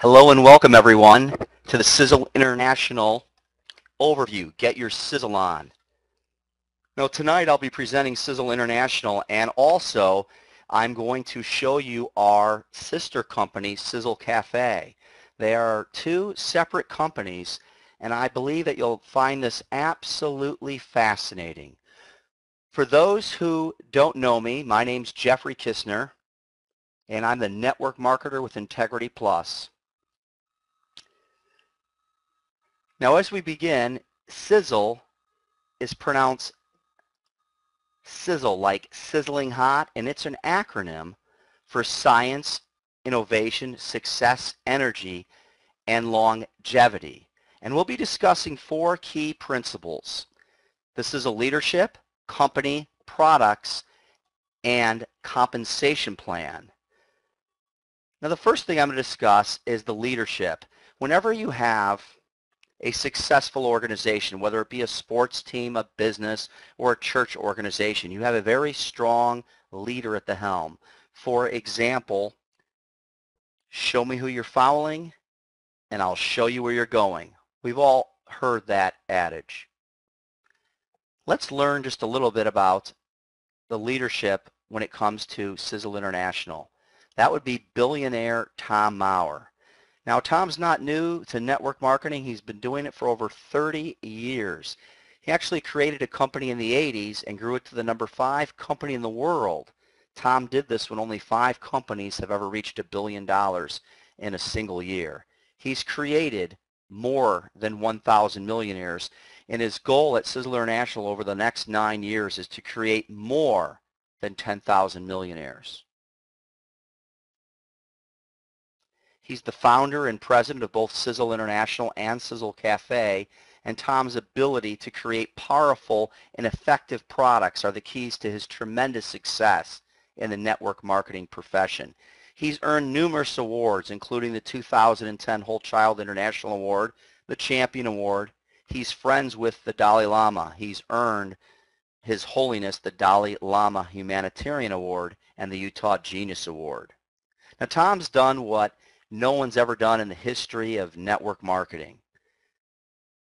Hello and welcome everyone to the Sizzle International overview. Get your sizzle on. Now tonight I'll be presenting Sizzle International, and also I'm going to show you our sister company, Sizzle Cafe. They are two separate companies, and I believe that you'll find this absolutely fascinating. For those who don't know me, my name's Jeffrey Kistner, and I'm the network marketer with Integrity Plus. Now as we begin, Sizzle is pronounced sizzle, like sizzling hot, and it's an acronym for science, innovation, success, energy, and longevity. And we'll be discussing four key principles. The Sizzle leadership, company, products, and compensation plan. Now the first thing I'm going to discuss is the leadership. Whenever you have a successful organization, whether it be a sports team, a business, or a church organization, you have a very strong leader at the helm. For example, show me who you're following and I'll show you where you're going. We've all heard that adage. Let's learn just a little bit about the leadership when it comes to Sizzle International. That would be billionaire Tom Maurer. Now, Tom's not new to network marketing. He's been doing it for over 30 years. He actually created a company in the 80s and grew it to the number 5 company in the world. Tom did this when only 5 companies have ever reached $1 billion in a single year. He's created more than 1,000 millionaires, and his goal at Sizzle International over the next 9 years is to create more than 10,000 millionaires. He's the founder and president of both Sizzle International and Sizzle Cafe, and Tom's ability to create powerful and effective products are the keys to his tremendous success in the network marketing profession. He's earned numerous awards, including the 2010 Whole Child International Award, the Champion Award. He's friends with the Dalai Lama. He's earned His Holiness the Dalai Lama Humanitarian Award and the Utah Genius Award. Now, Tom's done what no one's ever done in the history of network marketing.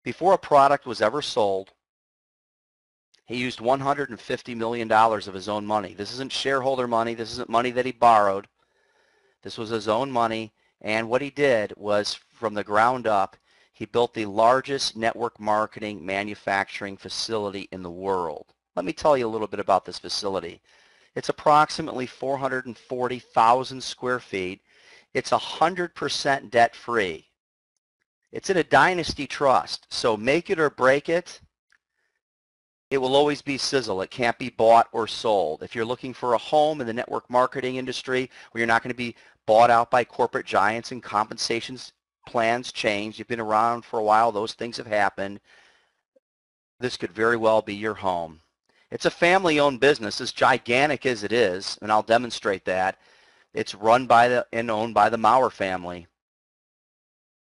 Before a product was ever sold, he used $150 million of his own money. This isn't shareholder money. This isn't money that he borrowed. This was his own money, and what he did was, from the ground up, he built the largest network marketing manufacturing facility in the world. Let me tell you a little bit about this facility. It's approximately 440,000 square feet. It's 100% debt-free. It's in a dynasty trust, so make it or break it, it will always be Sizzle. It can't be bought or sold. If you're looking for a home in the network marketing industry where you're not going to be bought out by corporate giants and compensations plans change, you've been around for a while, those things have happened, this could very well be your home. It's a family-owned business, as gigantic as it is, and I'll demonstrate that. It's run by and owned by the Maurer family.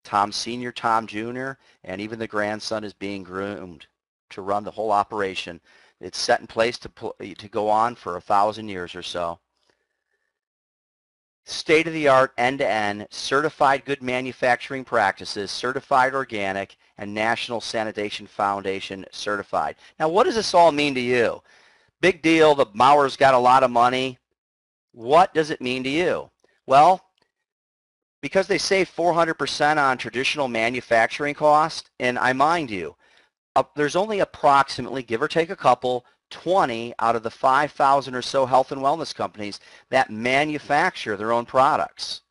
Tom Sr., Tom Jr., and even the grandson is being groomed to run the whole operation. It's set in place to go on for 1,000 years or so. State-of-the-art, end-to-end, certified good manufacturing practices, certified organic, and National Sanitation Foundation certified. Now, what does this all mean to you? Big deal, the Maurer's got a lot of money. What does it mean to you? Well, because they save 400% on traditional manufacturing cost, and I mind you, there's only approximately, give or take a couple, 20 out of the 5,000 or so health and wellness companies that manufacture their own products.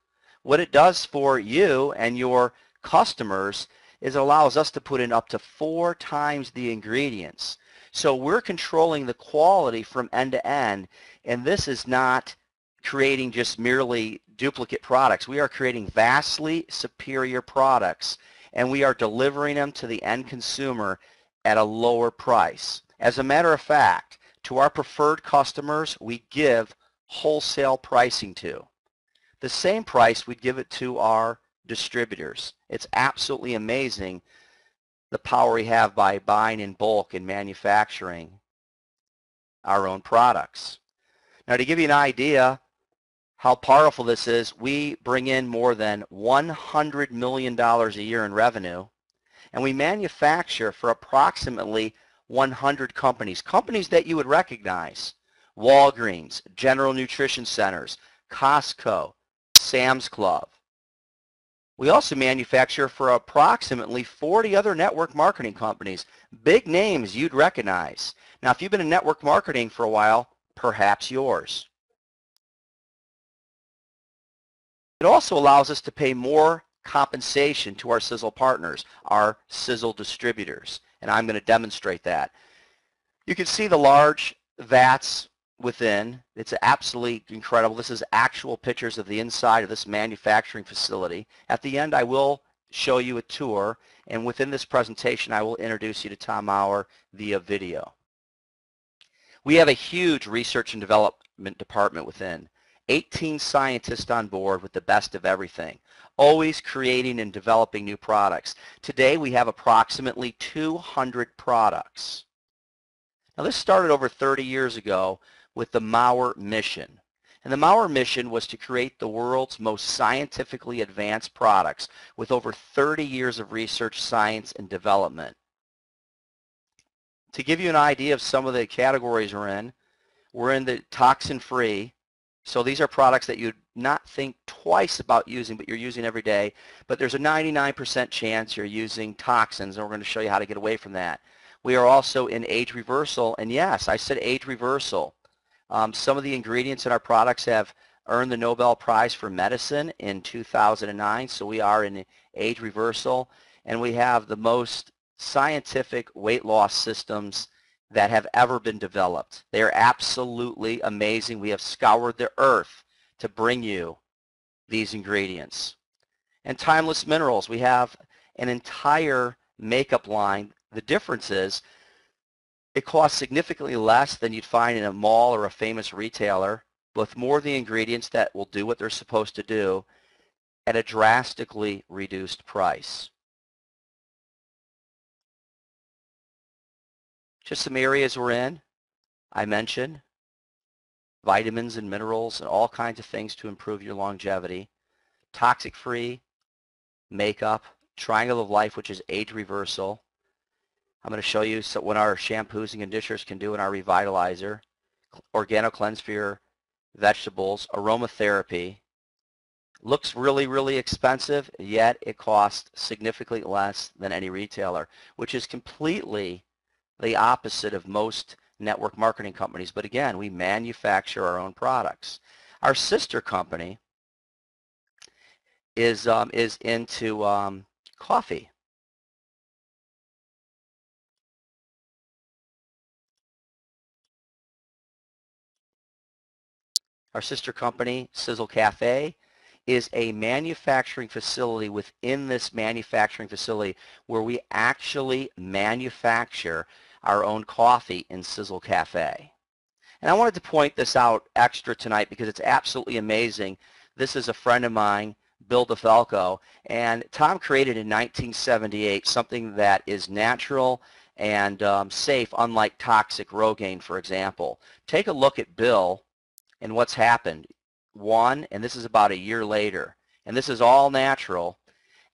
What it does for you and your customers is it allows us to put in up to 4 times the ingredients. So we're controlling the quality from end to end, and this is not creating just merely duplicate products. We are creating vastly superior products, and we are delivering them to the end consumer at a lower price. As a matter of fact, to our preferred customers, we give wholesale pricing to. The same price we'd give it to our distributors. It's absolutely amazing the power we have by buying in bulk and manufacturing our own products. Now, to give you an idea, how powerful this is. We bring in more than $100 million a year in revenue, and we manufacture for approximately 100 companies, companies that you would recognize: Walgreens, General Nutrition Centers, Costco, Sam's Club. We also manufacture for approximately 40 other network marketing companies, big names you'd recognize. Now, if you've been in network marketing for a while, perhaps yours. It also allows us to pay more compensation to our Sizzle partners, our Sizzle distributors, and I'm going to demonstrate that. You can see the large vats within. It's absolutely incredible. This is actual pictures of the inside of this manufacturing facility. At the end, I will show you a tour, and within this presentation, I will introduce you to Tom Maurer via video. We have a huge research and development department within. 18 scientists on board with the best of everything, always creating and developing new products. Today, we have approximately 200 products. Now, this started over 30 years ago with the Maurer mission. And the Maurer mission was to create the world's most scientifically advanced products with over 30 years of research, science, and development. To give you an idea of some of the categories we're in the toxin-free. So these are products that you'd not think twice about using, but you're using every day. But there's a 99% chance you're using toxins, and we're going to show you how to get away from that. We are also in age reversal, and yes, I said age reversal. Some of the ingredients in our products have earned the Nobel Prize for Medicine in 2009, so we are in age reversal, and we have the most scientific weight loss systems that have ever been developed. They are absolutely amazing. We have scoured the earth to bring you these ingredients. And timeless minerals, we have an entire makeup line. The difference is it costs significantly less than you'd find in a mall or a famous retailer, with more of the ingredients that will do what they're supposed to do at a drastically reduced price. Just some areas we're in. I mentioned vitamins and minerals and all kinds of things to improve your longevity. Toxic-free, makeup, triangle of life, which is age reversal. I'm going to show you what our shampoos and conditioners can do in our revitalizer. Organo cleanse for your vegetables. Aromatherapy. Looks really, really expensive, yet it costs significantly less than any retailer, which is completely the opposite of most network marketing companies. But again, we manufacture our own products. Our sister company is into coffee. Our sister company, Sizzle Cafe, is a manufacturing facility within this manufacturing facility where we actually manufacture our own coffee in Sizzle Cafe. And I wanted to point this out extra tonight because it's absolutely amazing. This is a friend of mine, Bill DeFalco, and Tom created in 1978 something that is natural and safe, unlike toxic Rogaine, for example. Take a look at Bill and what's happened. And this is about a year later, and this is all natural,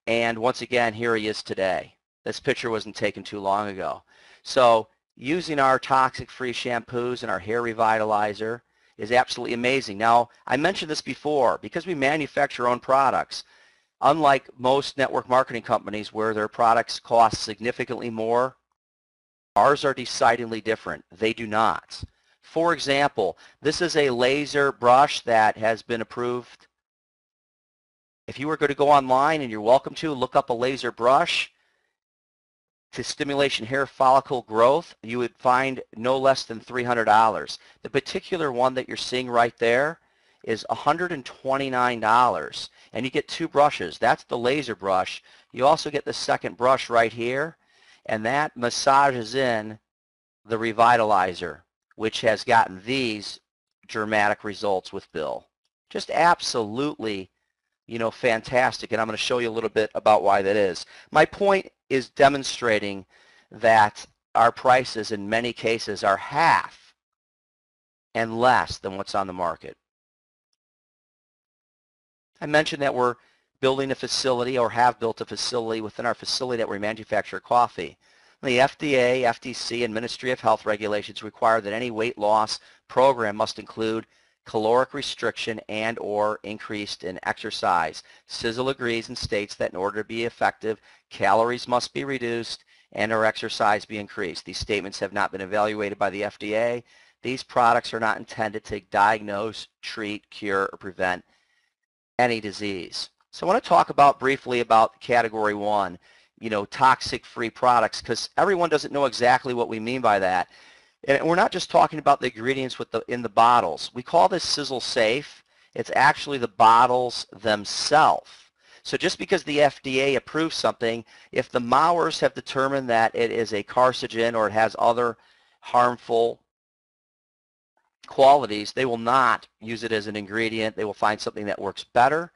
and once again, here he is today. This picture wasn't taken too long ago. So using our toxic-free shampoos and our hair revitalizer is absolutely amazing. Now, I mentioned this before, because we manufacture our own products, unlike most network marketing companies where their products cost significantly more, ours are decidedly different. They do not. For example, this is a laser brush that has been approved. If you were going to go online, and you're welcome to, look up a laser brush to stimulation hair follicle growth, you would find no less than $300. The particular one that you're seeing right there is $129, and you get two brushes. That's the laser brush. You also get the second brush right here, and that massages in the revitalizer, which has gotten these dramatic results with Bill. Just absolutely, fantastic, and I'm going to show you a little bit about why that is. My point is demonstrating that our prices in many cases are half and less than what's on the market. I mentioned that we're building a facility or have built a facility within our facility that we manufacture coffee. The FDA, FTC, and Ministry of Health regulations require that any weight loss program must include caloric restriction and or increased in exercise. Sisel agrees and states that in order to be effective, calories must be reduced and or exercise be increased. These statements have not been evaluated by the FDA. These products are not intended to diagnose, treat, cure, or prevent any disease. So I want to talk about briefly about category one, toxic-free products, because everyone doesn't know exactly what we mean by that. And we're not just talking about the ingredients in the bottles. We call this Sizzle Safe. It's actually the bottles themselves. So just because the FDA approves something, if the Mowers have determined that it is a carcinogen or it has other harmful qualities, they will not use it as an ingredient. They will find something that works better,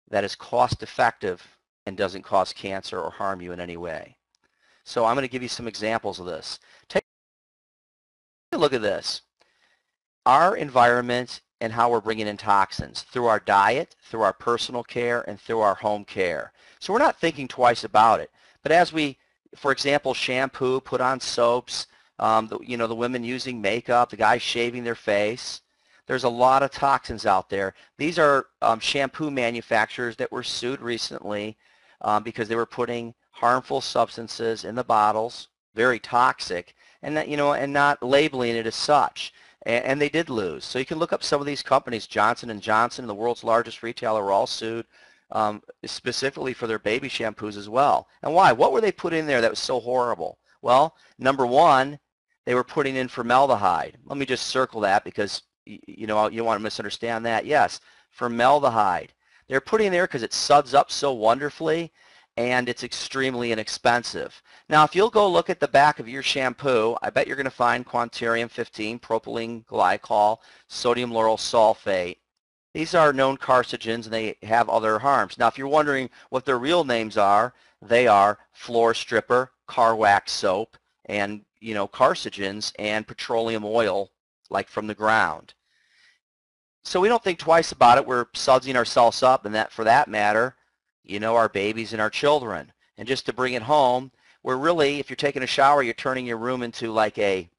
that is cost effective, and doesn't cause cancer or harm you in any way. So I'm going to give you some examples of this. Take a look at this. Our environment and how we're bringing in toxins through our diet, through our personal care, and through our home care. So we're not thinking twice about it. But as we, for example, shampoo, put on soaps, the women using makeup, the guys shaving their face, there's a lot of toxins out there. These are shampoo manufacturers that were sued recently because they were putting harmful substances in the bottles, very toxic, and that, and not labeling it as such. And they did lose. So you can look up some of these companies. Johnson & Johnson, the world's largest retailer, were all sued specifically for their baby shampoos as well. And why? What were they putting in there that was so horrible? Well, number one, they were putting in formaldehyde. Let me just circle that because you don't want to misunderstand that. Yes, formaldehyde. They're putting in there because it suds up so wonderfully and it's extremely inexpensive. Now, if you'll go look at the back of your shampoo, I bet you're going to find Quantirum 15, propylene glycol, sodium lauryl sulfate. These are known carcinogens and they have other harms. Now, if you're wondering what their real names are, they are floor stripper, car wax soap, and carcinogens and petroleum oil like from the ground. So we don't think twice about it. We're sudsing ourselves up, and that, for that matter, our babies and our children. And just to bring it home, we're really, if you're taking a shower, you're turning your room into like a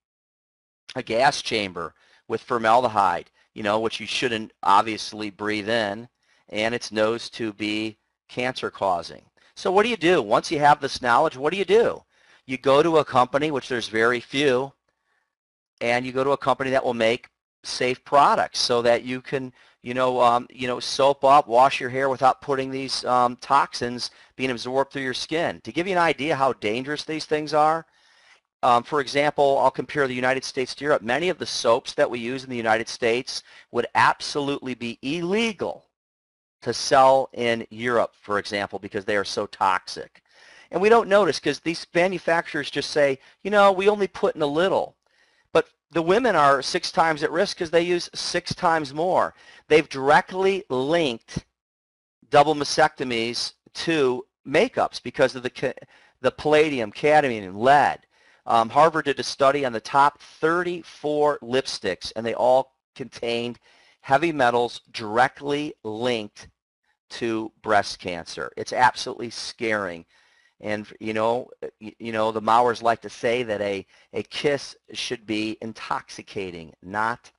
gas chamber with formaldehyde, which you shouldn't obviously breathe in, and it's known to be cancer causing. So what do you do? Once you have this knowledge, what do? You go to a company, which there's very few, and you go to a company that will make safe products so that you can, soap up, wash your hair without putting these toxins being absorbed through your skin. To give you an idea how dangerous these things are, for example, I'll compare the United States to Europe. Many of the soaps that we use in the United States would absolutely be illegal to sell in Europe, for example, because they are so toxic. And we don't notice because these manufacturers just say, we only put in a little. But the women are 6 times at risk because they use 6 times more. They've directly linked double mastectomies to makeups because of the palladium, cadmium, and lead. Harvard did a study on the top 34 lipsticks, and they all contained heavy metals directly linked to breast cancer. It's absolutely scaring. And, the Mowers like to say that a kiss should be intoxicating, not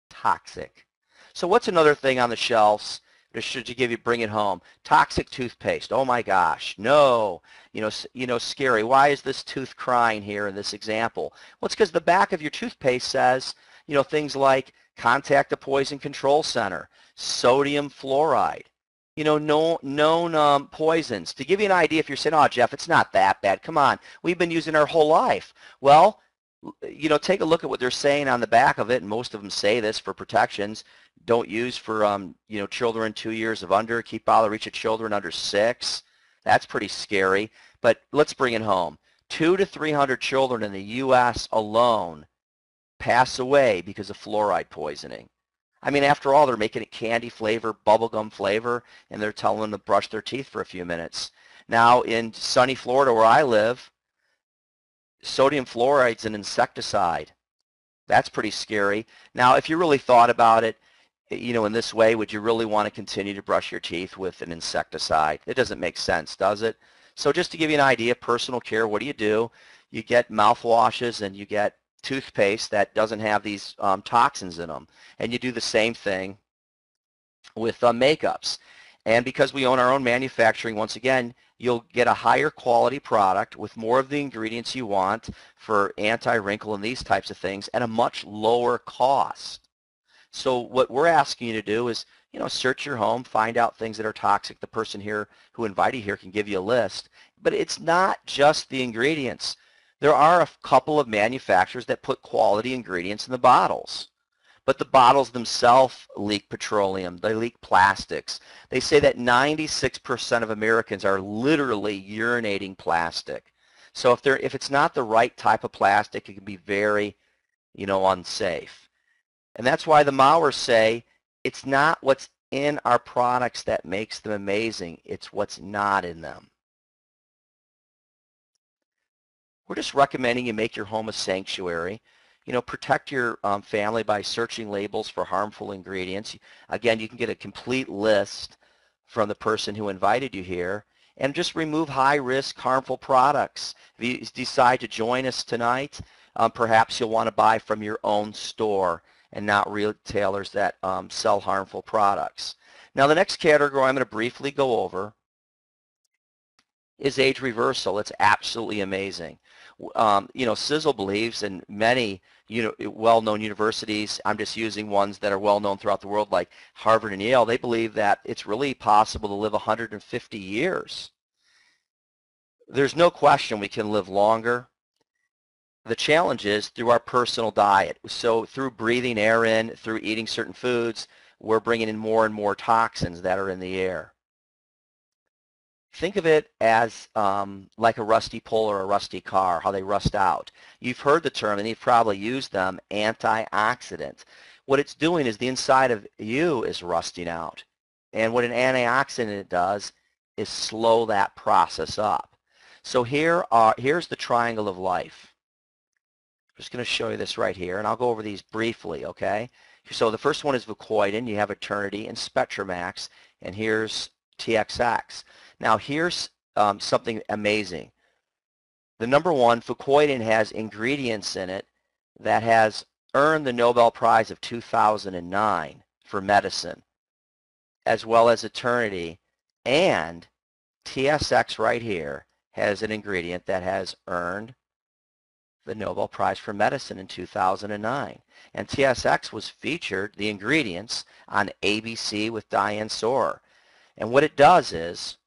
toxic. So what's another thing on the shelves that should you bring it home? Toxic toothpaste. Oh my gosh, no. Scary. Why is this tooth crying here in this example? Well, it's because the back of your toothpaste says, things like contact the poison control center, sodium fluoride. Known poisons. To give you an idea, if you're saying, oh, Jeff, it's not that bad. Come on. We've been using our whole life. Well, take a look at what they're saying on the back of it, and most of them say this for protections. Don't use for, children 2 years of under. Keep out of the reach of children under 6. That's pretty scary. But let's bring it home. 200 to 300 children in the U.S. alone pass away because of fluoride poisoning. I mean, after all, they're making it candy flavor, bubblegum flavor, and they're telling them to brush their teeth for a few minutes. Now, in sunny Florida where I live, sodium fluoride's an insecticide. That's pretty scary. Now, if you really thought about it, in this way, would you really want to continue to brush your teeth with an insecticide? It doesn't make sense, does it? So just to give you an idea, personal care, what do? You get mouthwashes and you get toothpaste that doesn't have these toxins in them. And you do the same thing with makeups. And because we own our own manufacturing, once again, you'll get a higher quality product with more of the ingredients you want for anti-wrinkle and these types of things at a much lower cost. So what we're asking you to do is, search your home, find out things that are toxic. The person here who invited you here can give you a list. But it's not just the ingredients. There are a couple of manufacturers that put quality ingredients in the bottles. But the bottles themselves leak petroleum. They leak plastics. They say that 96% of Americans are literally urinating plastic. So if it's not the right type of plastic, it can be very, unsafe. And that's why the Mauers say it's not what's in our products that makes them amazing. It's what's not in them. We're just recommending you make your home a sanctuary. Protect your family by searching labels for harmful ingredients. Again, you can get a complete list from the person who invited you here, and just remove high-risk, harmful products. If you decide to join us tonight, perhaps you'll want to buy from your own store and not retailers that sell harmful products. Now, the next category I'm going to briefly go over is age reversal. It's absolutely amazing. Sisel believes, and many well-known universities, I'm just using ones that are well-known throughout the world like Harvard and Yale, they believe that it's really possible to live 150 years. There's no question we can live longer. The challenge is through our personal diet. So through breathing air in, through eating certain foods, we're bringing in more and more toxins that are in the air. Think of it as like a rusty pole or a rusty car, how they rust out. You've heard the term, and you've probably used them, antioxidant. What it's doing is the inside of you is rusting out. And what an antioxidant does is slow that process up. So here's the triangle of life. I'm just going to show you this right here, and I'll go over these briefly, okay? So the first one is Vicodin. You have Eternity and Spectramax, and here's TXX. Now here's something amazing. The number one, Vicodin, has ingredients in it that has earned the Nobel Prize of 2009 for medicine, as well as Eternity, and TSX right here has an ingredient that has earned the Nobel Prize for Medicine in 2009. And TSX was featured, the ingredients, on ABC with Diane Sawyer. And what it does is,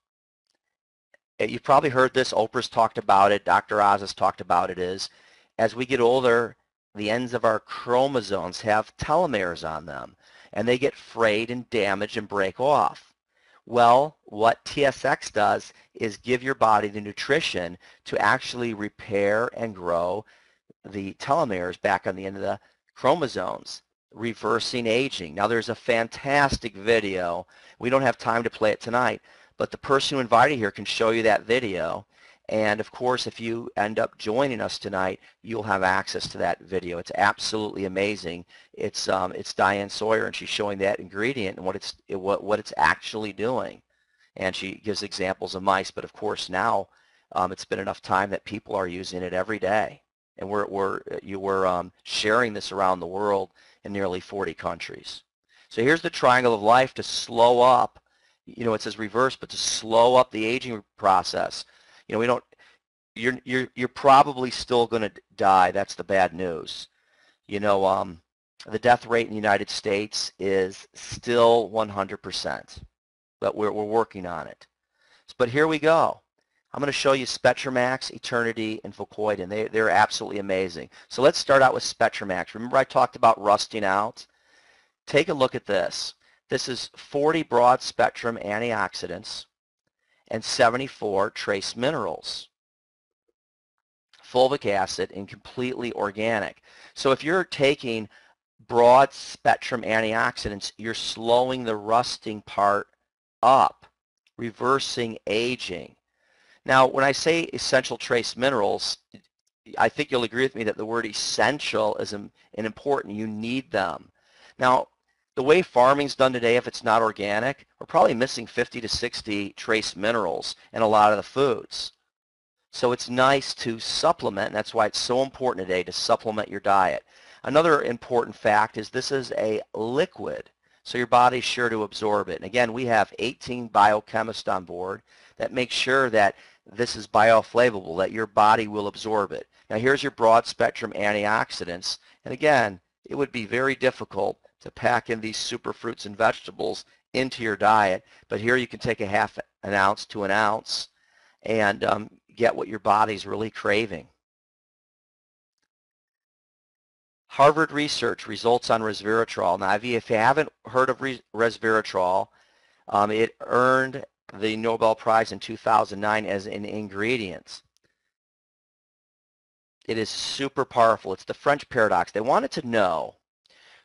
you've probably heard this, Oprah's talked about it, Dr. Oz has talked about it, is as we get older, the ends of our chromosomes have telomeres on them, and they get frayed and damaged and break off. Well, what TSX does is give your body the nutrition to actually repair and grow the telomeres back on the end of the chromosomes, reversing aging. Now, there's a fantastic video. We don't have time to play it tonight, but the person who invited here can show you that video. And of course, if you end up joining us tonight, you'll have access to that video. It's absolutely amazing. It's Diane Sawyer, and she's showing that ingredient and what it's actually doing. And she gives examples of mice, but of course now it's been enough time that people are using it every day. And we're sharing this around the world in nearly 40 countries. So here's the triangle of life to slow up. It says reverse, but to slow up the aging process. You're probably still going to die. That's the bad news. The death rate in the United States is still 100%, but we're working on it. But here we go. I'm going to show you Spectramax, Eternity, and Vicodin. They're absolutely amazing. So let's start out with Spectramax. Remember I talked about rusting out? Take a look at this. This is 40 broad spectrum antioxidants and 74 trace minerals, fulvic acid, and completely organic. So if you're taking broad spectrum antioxidants, you're slowing the rusting part up, reversing aging. Now, when I say essential trace minerals, I think you'll agree with me that the word essential is important. You need them. Now, The way farming's done today, if it's not organic, we're probably missing 50 to 60 trace minerals in a lot of the foods. So it's nice to supplement, and that's why it's so important today to supplement your diet. Another important fact is this is a liquid, so your body's sure to absorb it. And again, we have 18 biochemists on board that make sure that this is bioavailable, that your body will absorb it. Now here's your broad spectrum antioxidants, and again, it would be very difficult to pack in these super fruits and vegetables into your diet, but here you can take a half an ounce to an ounce and get what your body's really craving. Harvard research results on resveratrol. Now, if you haven't heard of resveratrol, it earned the Nobel Prize in 2009 as an ingredient. It is super powerful. It's the French paradox. They wanted to know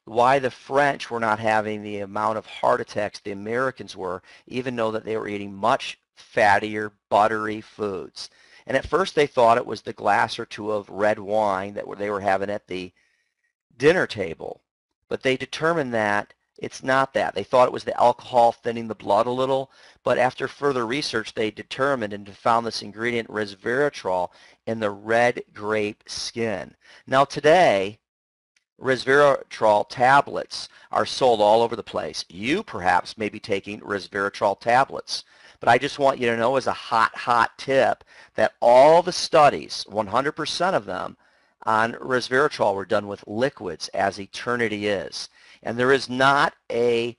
why the French were not having the amount of heart attacks the Americans were, even though that they were eating much fattier, buttery foods. And at first they thought it was the glass or two of red wine that they were having at the dinner table. But they determined that it's not that. They thought it was the alcohol thinning the blood a little, but after further research they determined and found this ingredient resveratrol in the red grape skin. Now today, resveratrol tablets are sold all over the place. You perhaps may be taking resveratrol tablets. But I just want you to know as a hot tip that all the studies, 100% of them, on resveratrol were done with liquids, as Eternity is. And there is not a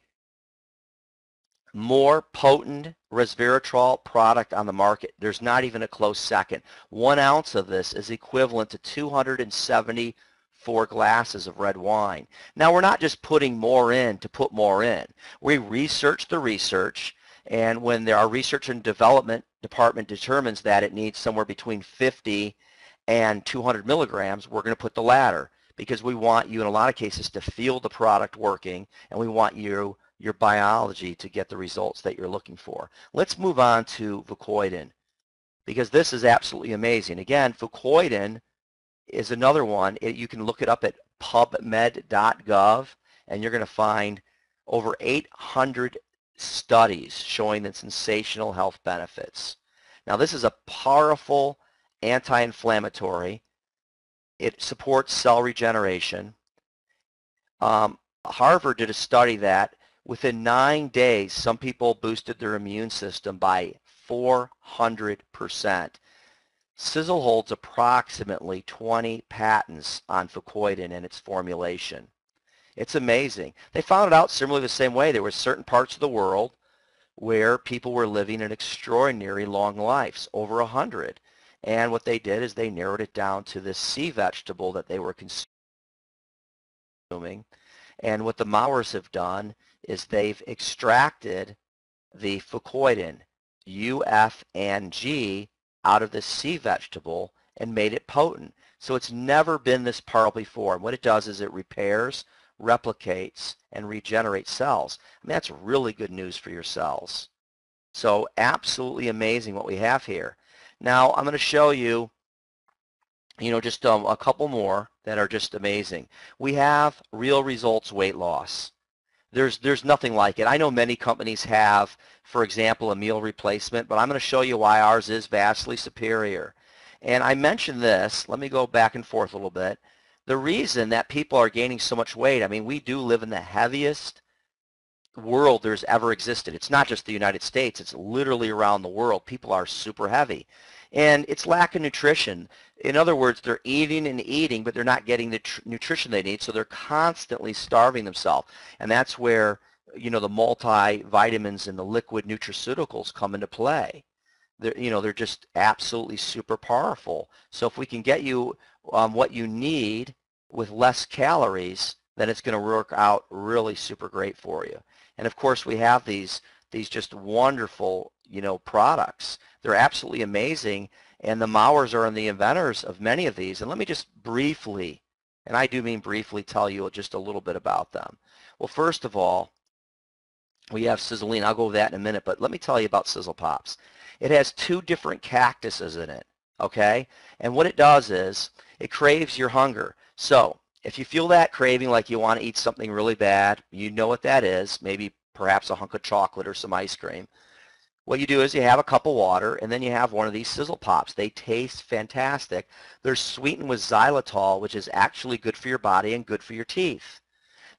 more potent resveratrol product on the market. There's not even a close second. 1 ounce of this is equivalent to 274 glasses of red wine. Now, we're not just putting more in to put more in. We research the research. And when our research and development department determines that it needs somewhere between 50 and 200 milligrams, we're going to put the latter because we want you in a lot of cases to feel the product working, and we want your biology to get the results that you're looking for. Let's move on to Fucoidan because this is absolutely amazing. Again, Fucoidan is another one. You can look it up at pubmed.gov, and you're going to find over 800 studies showing the sensational health benefits. Now this is a powerful anti-inflammatory. It supports cell regeneration. Harvard did a study that within 9 days some people boosted their immune system by 400%. Sisel holds approximately 20 patents on Fucoidan and its formulation. It's amazing. They found it out similarly the same way. There were certain parts of the world where people were living an extraordinary long lives, over 100. And what they did is they narrowed it down to this sea vegetable that they were consuming. And what the Mowers have done is they've extracted the Fucoidan, UF and G, out of this sea vegetable and made it potent. So it's never been this powerful before. And what it does is it repairs, replicates, and regenerates cells. I mean, that's really good news for your cells. So absolutely amazing what we have here. Now I'm going to show you, just a couple more that are just amazing. We have Real Results weight loss. There's nothing like it. I know many companies have, for example, a meal replacement, but I'm going to show you why ours is vastly superior. And I mentioned this. Let me go back and forth a little bit. The reason that people are gaining so much weight, I mean, we do live in the heaviest world there's ever existed. It's not just the United States. It's literally around the world. People are super heavy. And it's lack of nutrition. In other words, they're eating and eating, but they're not getting the nutrition they need, so they're constantly starving themselves. And that's where, the multivitamins and the liquid nutraceuticals come into play. They're just absolutely super powerful. So if we can get you what you need with less calories, then it's going to work out really super great for you. And of course, we have these just wonderful, products. They're absolutely amazing, and the Mowers are the inventors of many of these. And let me just briefly, and I do mean briefly, tell you just a little bit about them. Well, first of all, we have Sizzling. I'll go over that in a minute, but let me tell you about Sizzle Pops. It has 2 different cactuses in it, okay? And what it does is it craves your hunger. So If you feel that craving like you want to eat something really bad, you know what that is, maybe perhaps a hunk of chocolate or some ice cream. What you do is you have a cup of water and then you have one of these Sizzle Pops. They taste fantastic. They're sweetened with xylitol, which is actually good for your body and good for your teeth.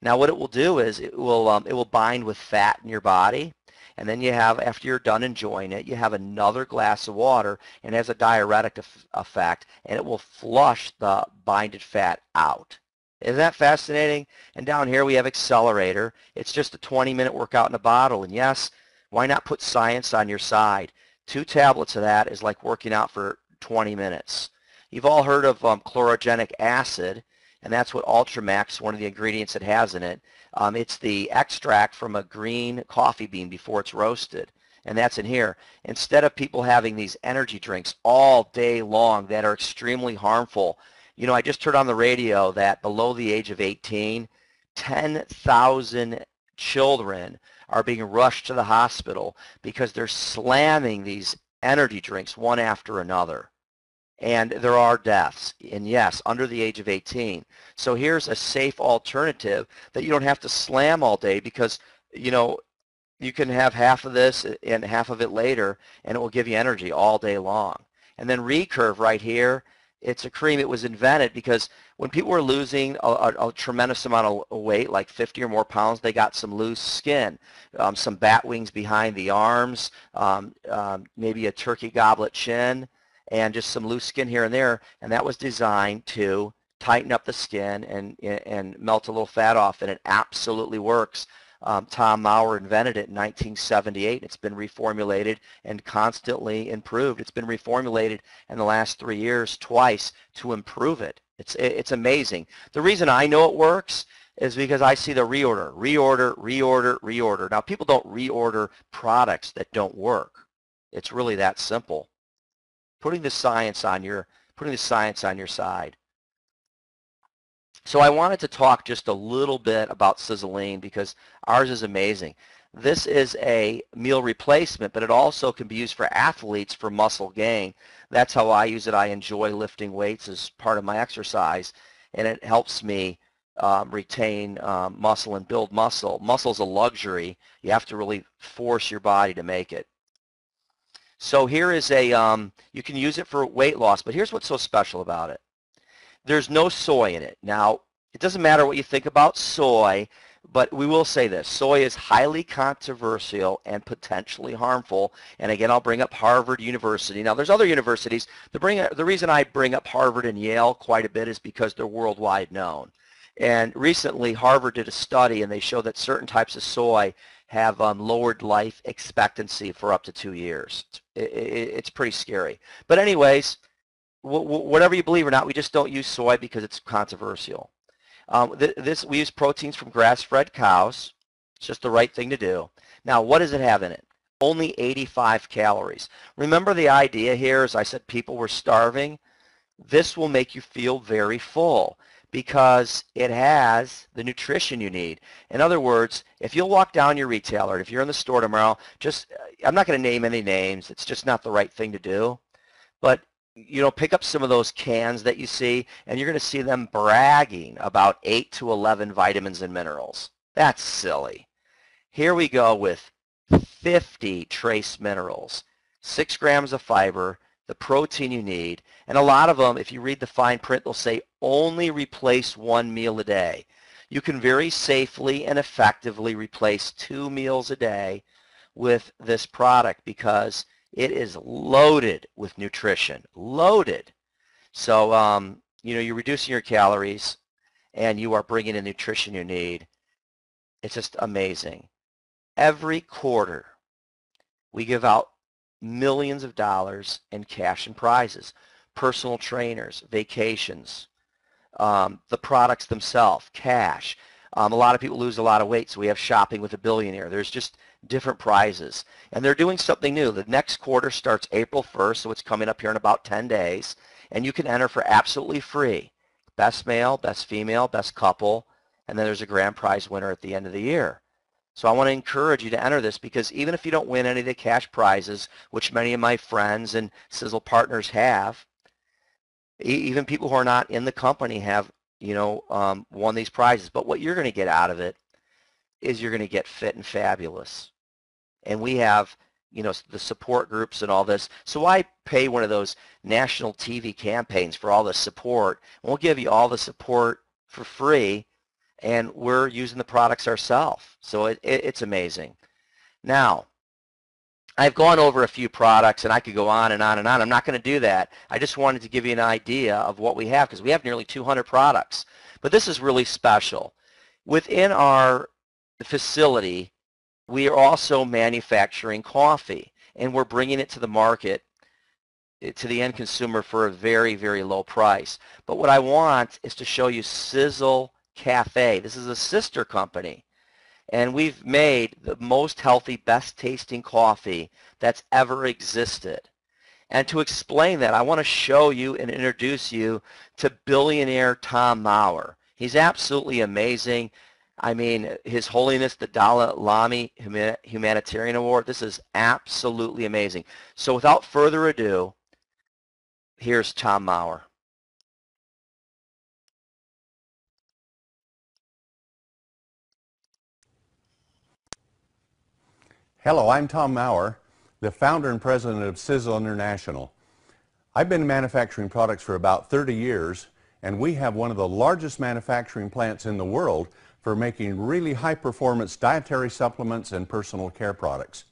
Now what it will do is it will bind with fat in your body, and then you have, after you're done enjoying it, you have another glass of water, and it has a diuretic effect, and it will flush the binded fat out. Isn't that fascinating? And down here we have Accelerator. It's just a 20-minute workout in a bottle, and yes, why not put science on your side? 2 tablets of that is like working out for 20 minutes. You've all heard of chlorogenic acid, and that's what Ultramax, one of the ingredients it has in it. It's the extract from a green coffee bean before it's roasted, and that's in here. Instead of people having these energy drinks all day long that are extremely harmful, you know, I just heard on the radio that below the age of 18, 10,000 children are being rushed to the hospital because they're slamming these energy drinks one after another. And there are deaths, and yes, under the age of 18. So here's a safe alternative that you don't have to slam all day, because, you know, you can have half of this and half of it later, and it will give you energy all day long. And then Recurve right here, it's a cream. It was invented because when people were losing a tremendous amount of weight, like 50 or more pounds, they got some loose skin, some bat wings behind the arms, maybe a turkey goblet chin, and just some loose skin here and there, and that was designed to tighten up the skin and melt a little fat off, and it absolutely works. Tom Maurer invented it in 1978. It's been reformulated and constantly improved. It's been reformulated in the last 3 years twice to improve it. It's amazing. The reason I know it works is because I see the reorder, reorder, reorder, reorder. Now, people don't reorder products that don't work. It's really that simple. Putting the science on your side. So I wanted to talk just a little bit about Sizzling because ours is amazing. This is a meal replacement, but it also can be used for athletes for muscle gain. That's how I use it. I enjoy lifting weights as part of my exercise, and it helps me retain muscle and build muscle. Muscle is a luxury. You have to really force your body to make it. So here is a, you can use it for weight loss, but here's what's so special about it. There's no soy in it. Now, it doesn't matter what you think about soy, but we will say this. Soy is highly controversial and potentially harmful. And again, I'll bring up Harvard University. Now, there's other universities. The reason I bring up Harvard and Yale quite a bit is because they're worldwide known. And recently, Harvard did a study, and they showed that certain types of soy have lowered life expectancy for up to 2 years. It's pretty scary. But anyways, whatever you believe or not, we just don't use soy because it's controversial. We use proteins from grass-fed cows. It's just the right thing to do. Now, what does it have in it? Only 85 calories. Remember, the idea here, as I said, people were starving. This will make you feel very full because it has the nutrition you need. In other words, if you'll walk down your retailer, if you're in the store tomorrow, I'm not going to name any names. It's just not the right thing to do. But you know, pick up some of those cans that you see, and you're going to see them bragging about 8 to 11 vitamins and minerals. That's silly. Here we go with 50 trace minerals, 6 grams of fiber, the protein you need, and a lot of them, if you read the fine print, they'll say only replace 1 meal a day. You can very safely and effectively replace 2 meals a day with this product because it is loaded with nutrition, loaded. So, you know, you're reducing your calories and you are bringing in nutrition you need. It's just amazing. Every quarter, we give out millions of dollars in cash and prizes, personal trainers, vacations, the products themselves, cash. A lot of people lose a lot of weight, so we have shopping with a billionaire. There's just different prizes. And they're doing something new. The next quarter starts April 1st, so it's coming up here in about 10 days. And you can enter for absolutely free. Best male, best female, best couple, and then there's a grand prize winner at the end of the year. So I want to encourage you to enter this because even if you don't win any of the cash prizes, which many of my friends and Sizzle partners have, even people who are not in the company have won these prizes. But what you're going to get out of it is you're going to get fit and fabulous. And we have, the support groups and all this. So I pay one of those national TV campaigns for all the support. We'll give you all the support for free, and we're using the products ourselves. So it's amazing. Now, I've gone over a few products, and I could go on and on and on. I'm not going to do that. I just wanted to give you an idea of what we have, because we have nearly 200 products. But this is really special. Within our facility, we are also manufacturing coffee, and we're bringing it to the market, to the end consumer, for a very, very low price. But what I want is to show you Sizzle Cafe. This is a sister company. And we've made the most healthy, best tasting coffee that's ever existed. And to explain that, I want to show you and introduce you to billionaire Tom Maurer. He's absolutely amazing. I mean, His Holiness the Dalai Lama Humanitarian Award. This is absolutely amazing. So without further ado, here's Tom Maurer. Hello, I'm Tom Maurer, the founder and president of Sizzle International. I've been manufacturing products for about 30 years, and we have one of the largest manufacturing plants in the world for making really high-performance dietary supplements and personal care products.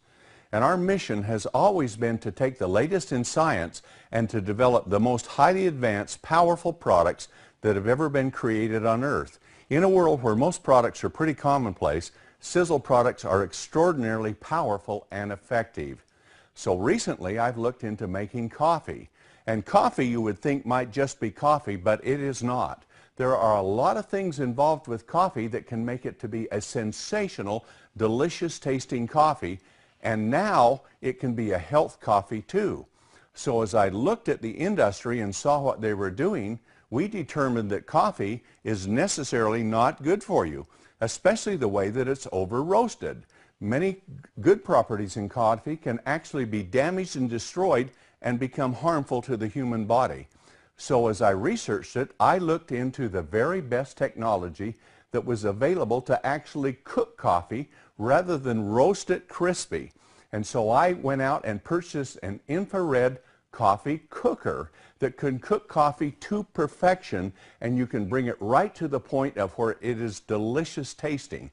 And our mission has always been to take the latest in science and to develop the most highly advanced, powerful products that have ever been created on Earth. In a world where most products are pretty commonplace, Sizzle products are extraordinarily powerful and effective. So recently I've looked into making coffee. And coffee, you would think, might just be coffee, but it is not. There are a lot of things involved with coffee that can make it to be a sensational, delicious tasting coffee. And now it can be a health coffee too. So as I looked at the industry and saw what they were doing, we determined that coffee is necessarily not good for you, especially the way that it's over roasted. Many good properties in coffee can actually be damaged and destroyed and become harmful to the human body. So as I researched it, I looked into the very best technology that was available to actually cook coffee rather than roast it crispy. And so I went out and purchased an infrared coffee cooker that can cook coffee to perfection, and you can bring it right to the point of where it is delicious tasting.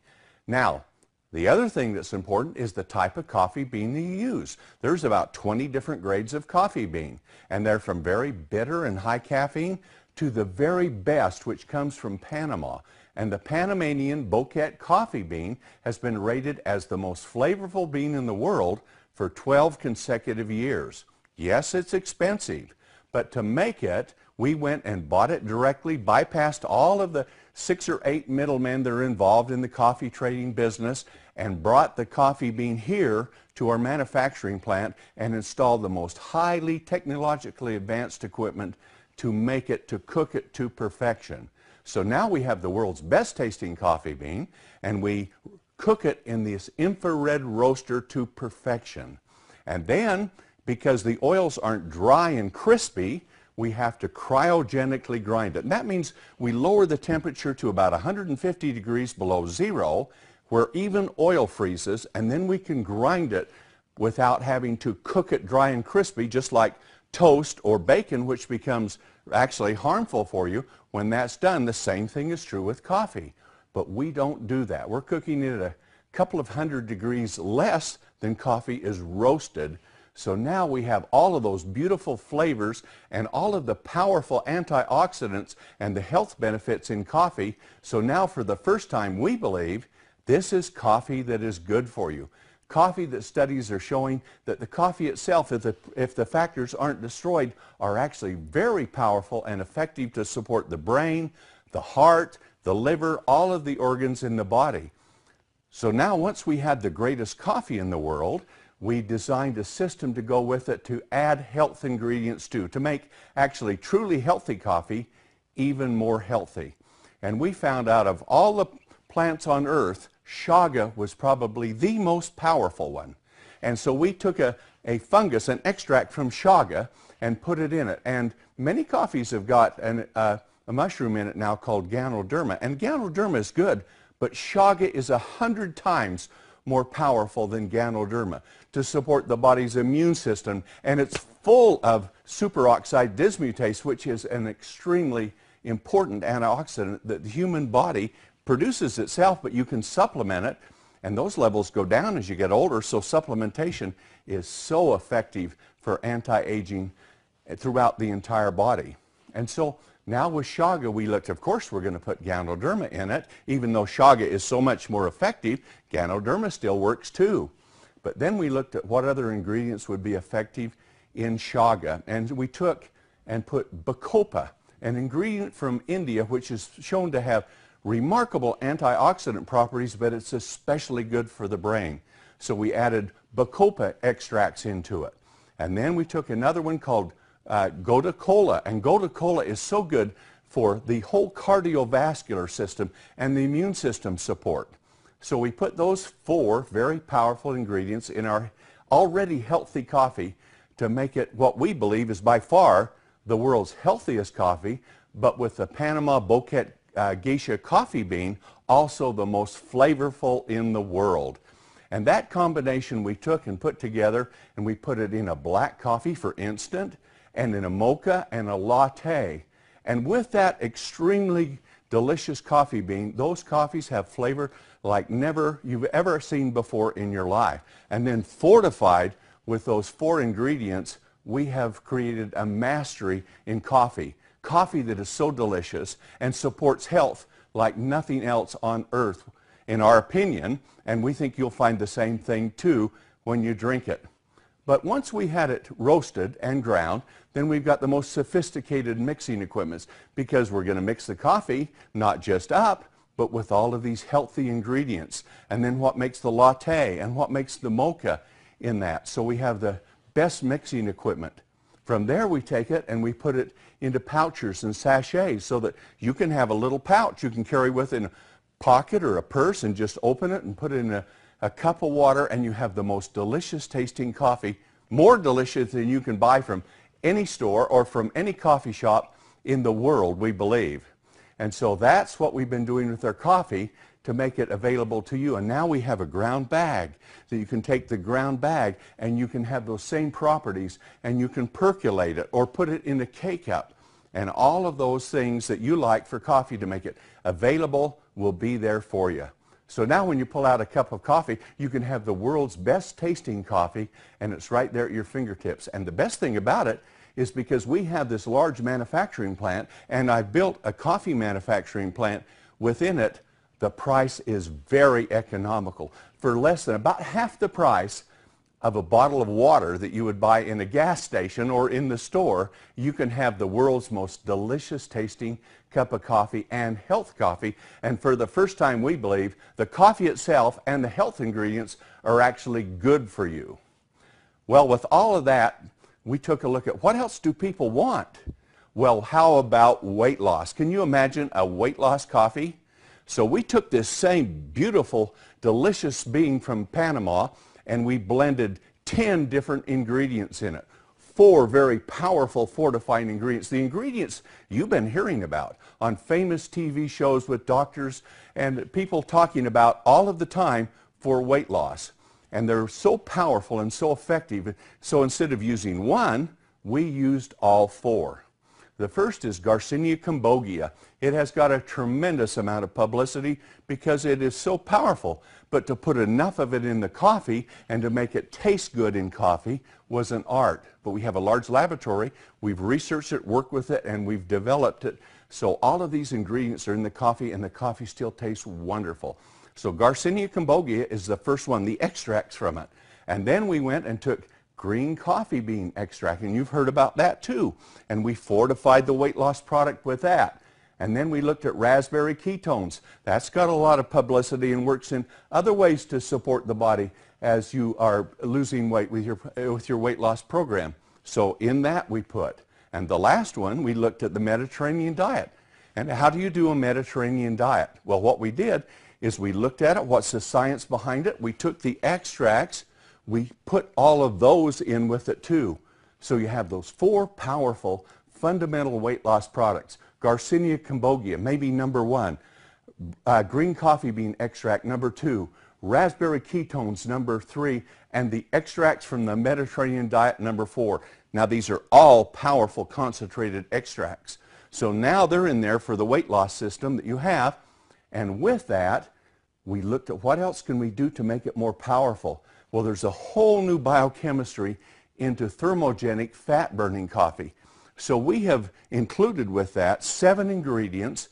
Now, the other thing that's important is the type of coffee bean that you use. There's about 20 different grades of coffee bean, and they're from very bitter and high caffeine to the very best, which comes from Panama. And the Panamanian Bouquet coffee bean has been rated as the most flavorful bean in the world for 12 consecutive years. Yes, it's expensive, but to make it, we went and bought it directly, bypassed all of the 6 or 8 middlemen that are involved in the coffee trading business, and brought the coffee bean here to our manufacturing plant and installed the most highly technologically advanced equipment to make it, to cook it to perfection. So now we have the world's best tasting coffee bean, and we cook it in this infrared roaster to perfection. And then, because the oils aren't dry and crispy, we have to cryogenically grind it. And that means we lower the temperature to about 150 degrees below zero, where even oil freezes, and then we can grind it without having to cook it dry and crispy, just like toast or bacon, which becomes actually harmful for you. When that's done, the same thing is true with coffee. But we don't do that. We're cooking it at a couple of 100 degrees less than coffee is roasted. So now we have all of those beautiful flavors and all of the powerful antioxidants and the health benefits in coffee. So now for the first time, we believe this is coffee that is good for you. Coffee that studies are showing that the coffee itself, if the factors aren't destroyed, are actually very powerful and effective to support the brain, the heart, the liver, all of the organs in the body. So now once we had the greatest coffee in the world, we designed a system to go with it to add health ingredients to make actually truly healthy coffee even more healthy. And we found out of all the plants on earth, chaga was probably the most powerful one. And so we took a fungus, an extract from chaga, and put it in it. And many coffees have got a mushroom in it now called Ganoderma. And Ganoderma is good, but Chaga is 100 times more powerful than Ganoderma to support the body's immune system. And it's full of superoxide dismutase, which is an extremely important antioxidant that the human body produces itself, but you can supplement it. And those levels go down as you get older, so supplementation is so effective for anti-aging throughout the entire body. And so now with Chaga, we looked, of course, we're going to put Ganoderma in it. Even though Chaga is so much more effective, Ganoderma still works too. But then we looked at what other ingredients would be effective in Chaga. And we took and put Bacopa, an ingredient from India, which is shown to have remarkable antioxidant properties, but it's especially good for the brain. So we added Bacopa extracts into it. And then we took another one called Gotu Kola, and Gotu Kola is so good for the whole cardiovascular system and the immune system support. So we put those 4 very powerful ingredients in our already healthy coffee to make it what we believe is by far the world's healthiest coffee, but with the Panama Bouquet Geisha coffee bean, also the most flavorful in the world. And that combination we took and put together, and we put it in a black coffee for instant, and in a mocha and a latte. And with that extremely delicious coffee bean, those coffees have flavor like never you've ever seen before in your life. And then fortified with those 4 ingredients, we have created a mastery in coffee. Coffee that is so delicious and supports health like nothing else on earth, in our opinion, and we think you'll find the same thing too when you drink it. But once we had it roasted and ground, then we've got the most sophisticated mixing equipments, because we're going to mix the coffee not just up, but with all of these healthy ingredients. And then what makes the latte and what makes the mocha in that. So we have the best mixing equipment. From there we take it and we put it into pouches and sachets so that you can have a little pouch you can carry with in a pocket or a purse and just open it and put it in a cup of water, and you have the most delicious tasting coffee, more delicious than you can buy from any store or from any coffee shop in the world, we believe. And so that's what we've been doing with our coffee to make it available to you. And now we have a ground bag that you can take the ground bag and you can have those same properties, and you can percolate it or put it in a K-cup. And all of those things that you like for coffee to make it available will be there for you. So now when you pull out a cup of coffee, you can have the world's best tasting coffee, and it's right there at your fingertips. And the best thing about it is because we have this large manufacturing plant, and I built a coffee manufacturing plant within it, the price is very economical. For less than about half the price of a bottle of water that you would buy in a gas station or in the store, you can have the world's most delicious tasting cup of coffee and health coffee. And for the first time, we believe the coffee itself and the health ingredients are actually good for you. Well, with all of that, we took a look at what else do people want? Well, how about weight loss? Can you imagine a weight loss coffee? So we took this same beautiful, delicious bean from Panama, and we blended 10 different ingredients in it. 4 very powerful fortifying ingredients. The ingredients you've been hearing about on famous TV shows with doctors and people talking about all of the time for weight loss. And they're so powerful and so effective. So instead of using 1, we used all 4. The first is Garcinia cambogia. It has got a tremendous amount of publicity because it is so powerful. But to put enough of it in the coffee and to make it taste good in coffee was an art. But we have a large laboratory. We've researched it, worked with it, and we've developed it. So all of these ingredients are in the coffee, and the coffee still tastes wonderful. So Garcinia cambogia is the first one, the extracts from it. And then we went and took green coffee bean extract, and you've heard about that too. And we fortified the weight loss product with that. And then we looked at raspberry ketones. That's got a lot of publicity and works in other ways to support the body as you are losing weight with your weight loss program. So in that we put. And the last one, we looked at the Mediterranean diet. And how do you do a Mediterranean diet? Well, what we did is we looked at it, what's the science behind it. We took the extracts, we put all of those in with it too. So you have those 4 powerful fundamental weight loss products. Garcinia cambogia, maybe number 1. Green coffee bean extract, number 2. Raspberry ketones, number 3. And the extracts from the Mediterranean diet, number 4. Now, these are all powerful concentrated extracts. So now they're in there for the weight loss system that you have. And with that, we looked at what else can we do to make it more powerful. Well, there's a whole new biochemistry into thermogenic fat-burning coffee. So we have included with that 7 ingredients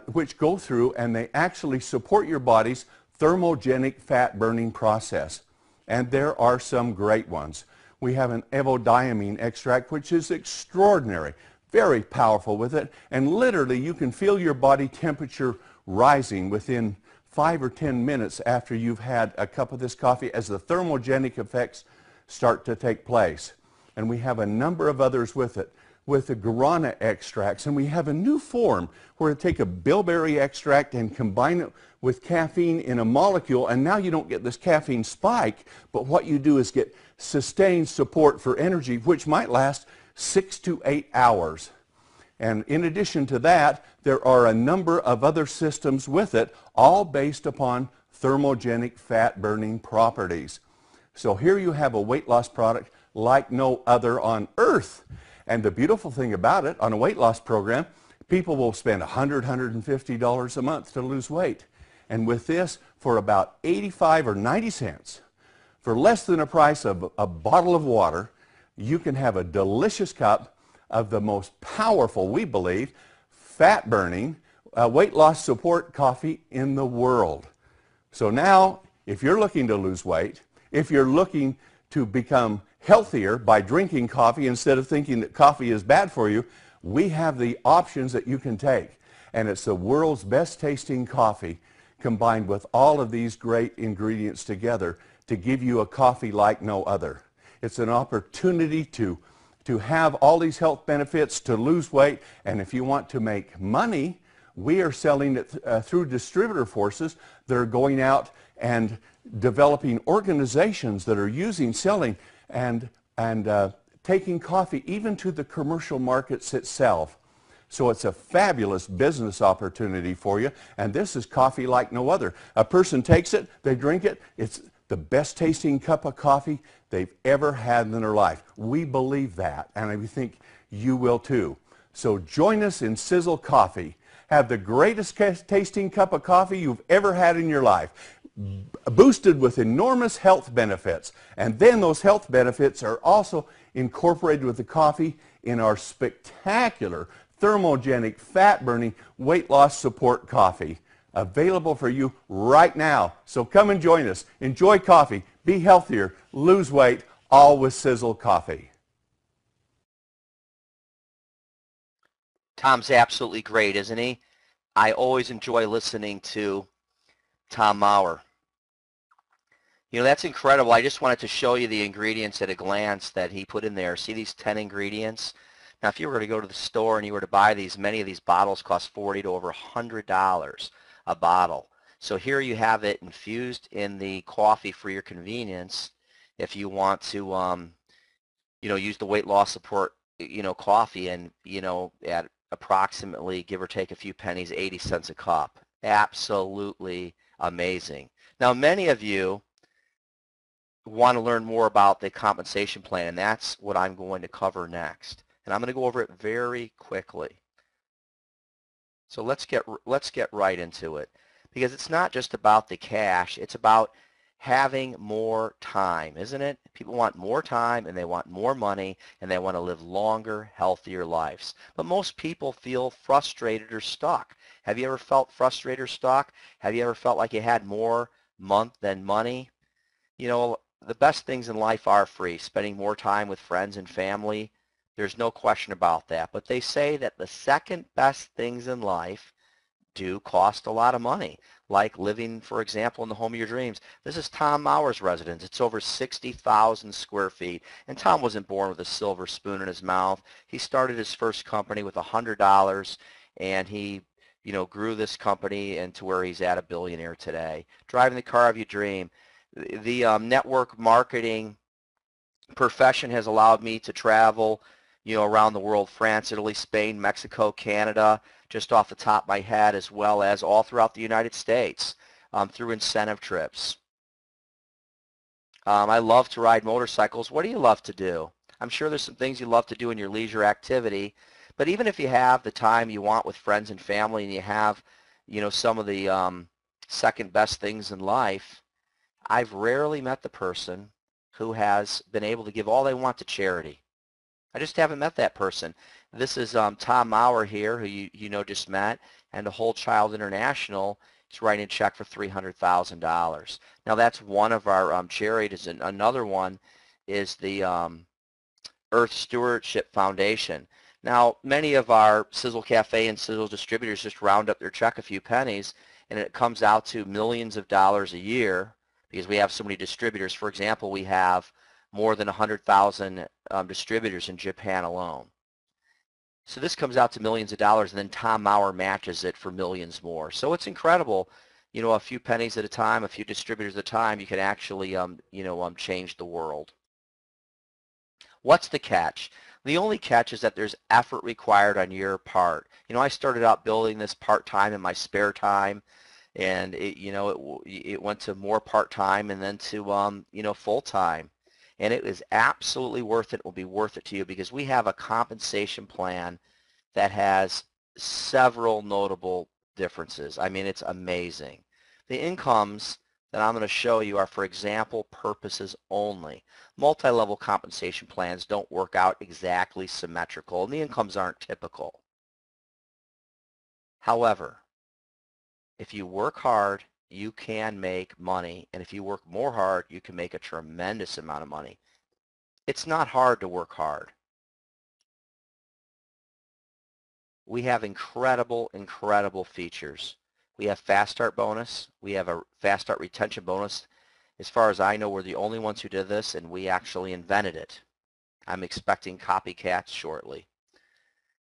which go through and they actually support your body's thermogenic fat-burning process. And there are some great ones. We have an evodiamine extract, which is extraordinary, very powerful with it, and literally you can feel your body temperature rising within 5 or 10 minutes after you've had a cup of this coffee as the thermogenic effects start to take place. And we have a number of others with it, with the guarana extracts, and we have a new form where we take a bilberry extract and combine it with caffeine in a molecule, and now you don't get this caffeine spike, but what you do is get sustained support for energy, which might last 6 to 8 hours. And in addition to that, there are a number of other systems with it, all based upon thermogenic fat-burning properties. So here you have a weight loss product like no other on earth. And the beautiful thing about it, on a weight loss program, people will spend $100, $150 a month to lose weight. And with this, for about 85 or 90 cents, for less than a price of a bottle of water, you can have a delicious cup of the most powerful, we believe, fat-burning, weight loss support coffee in the world. So now, if you're looking to lose weight, if you're looking to become healthier by drinking coffee instead of thinking that coffee is bad for you, we have the options that you can take. And it's the world's best tasting coffee combined with all of these great ingredients together to give you a coffee like no other. It's an opportunity to have all these health benefits, to lose weight, and if you want to make money, we are selling it through distributor forces that are going out and developing organizations that are selling and taking coffee even to the commercial markets itself. So it's a fabulous business opportunity for you, and this is coffee like no other. A person takes it, they drink it, it's the best tasting cup of coffee they've ever had in their life. We believe that, and we think you will too. So join us in Sizzle Coffee. Have the greatest tasting cup of coffee you've ever had in your life, boosted with enormous health benefits. And then those health benefits are also incorporated with the coffee in our spectacular thermogenic fat-burning weight loss support coffee, available for you right now. So come and join us. Enjoy coffee, be healthier, lose weight, all with Sizzle Coffee. Tom's absolutely great, isn't he? I always enjoy listening to Tom Maurer. You know, that's incredible. I just wanted to show you the ingredients at a glance that he put in there. See these 10 ingredients? Now, if you were to go to the store and you were to buy these, many of these bottles cost $40 to over $100 a bottle. So here you have it infused in the coffee for your convenience. If you want to, use the weight loss support, coffee, and at approximately, give or take a few pennies, 80 cents a cup. Absolutely amazing. Now, many of you want to learn more about the compensation plan, and that's what I'm going to cover next. And I'm going to go over it very quickly. So let's get right into it, because it's not just about the cash, it's about having more time, isn't it? People want more time, and they want more money, and they want to live longer, healthier lives. But most people feel frustrated or stuck. Have you ever felt frustrated or stuck? Have you ever felt like you had more month than money? You know, the best things in life are free. Spending more time with friends and family, there's no question about that. But they say that the second best things in life do cost a lot of money, like living, for example, in the home of your dreams. This is Tom Maurer's residence. It's over 60,000 square feet. And Tom wasn't born with a silver spoon in his mouth. He started his first company with $100, and he grew this company into where he's at, a billionaire today. Driving the car of your dream. The network marketing profession has allowed me to travel, around the world, France, Italy, Spain, Mexico, Canada, just off the top of my head, as well as all throughout the United States through incentive trips. I love to ride motorcycles. What do you love to do? I'm sure there's some things you love to do in your leisure activity, but even if you have the time you want with friends and family and you have, some of the second best things in life, I've rarely met the person who has been able to give all they want to charity. I just haven't met that person. This is Tom Maurer here, who you just met, and the Whole Child International is writing a check for $300,000. Now that's one of our charities, and another one is the Earth Stewardship Foundation. Now many of our Sizzle Cafe and Sizzle distributors just round up their check a few pennies, and it comes out to millions of dollars a year because we have so many distributors. For example, we have more than 100,000 distributors in Japan alone. So this comes out to millions of dollars, and then Tom Maurer matches it for millions more. So it's incredible. A few pennies at a time, a few distributors at a time, you can actually, change the world. What's the catch? The only catch is that there's effort required on your part. I started out building this part-time in my spare time, and it went to more part-time and then to, full-time. And it is absolutely worth it. It will be worth it to you because we have a compensation plan that has several notable differences. I mean, it's amazing. The incomes that I'm going to show you are for example purposes only. Multi-level compensation plans don't work out exactly symmetrical, and the incomes aren't typical. However, if you work hard, you can make money, and if you work more hard, you can make a tremendous amount of money. It's not hard to work hard. We have incredible, incredible features. We have fast start bonus. We have a fast start retention bonus. As far as I know, we're the only ones who did this, and we actually invented it. I'm expecting copycats shortly.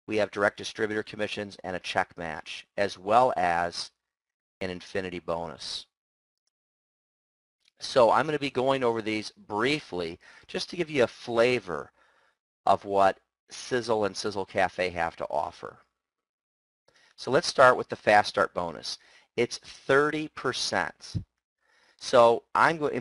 We have direct distributor commissions and a check match, as well as an infinity bonus. So I'm going to be going over these briefly just to give you a flavor of what Sizzle and Sizzle Cafe have to offer. So let's start with the fast start bonus. It's 30%. So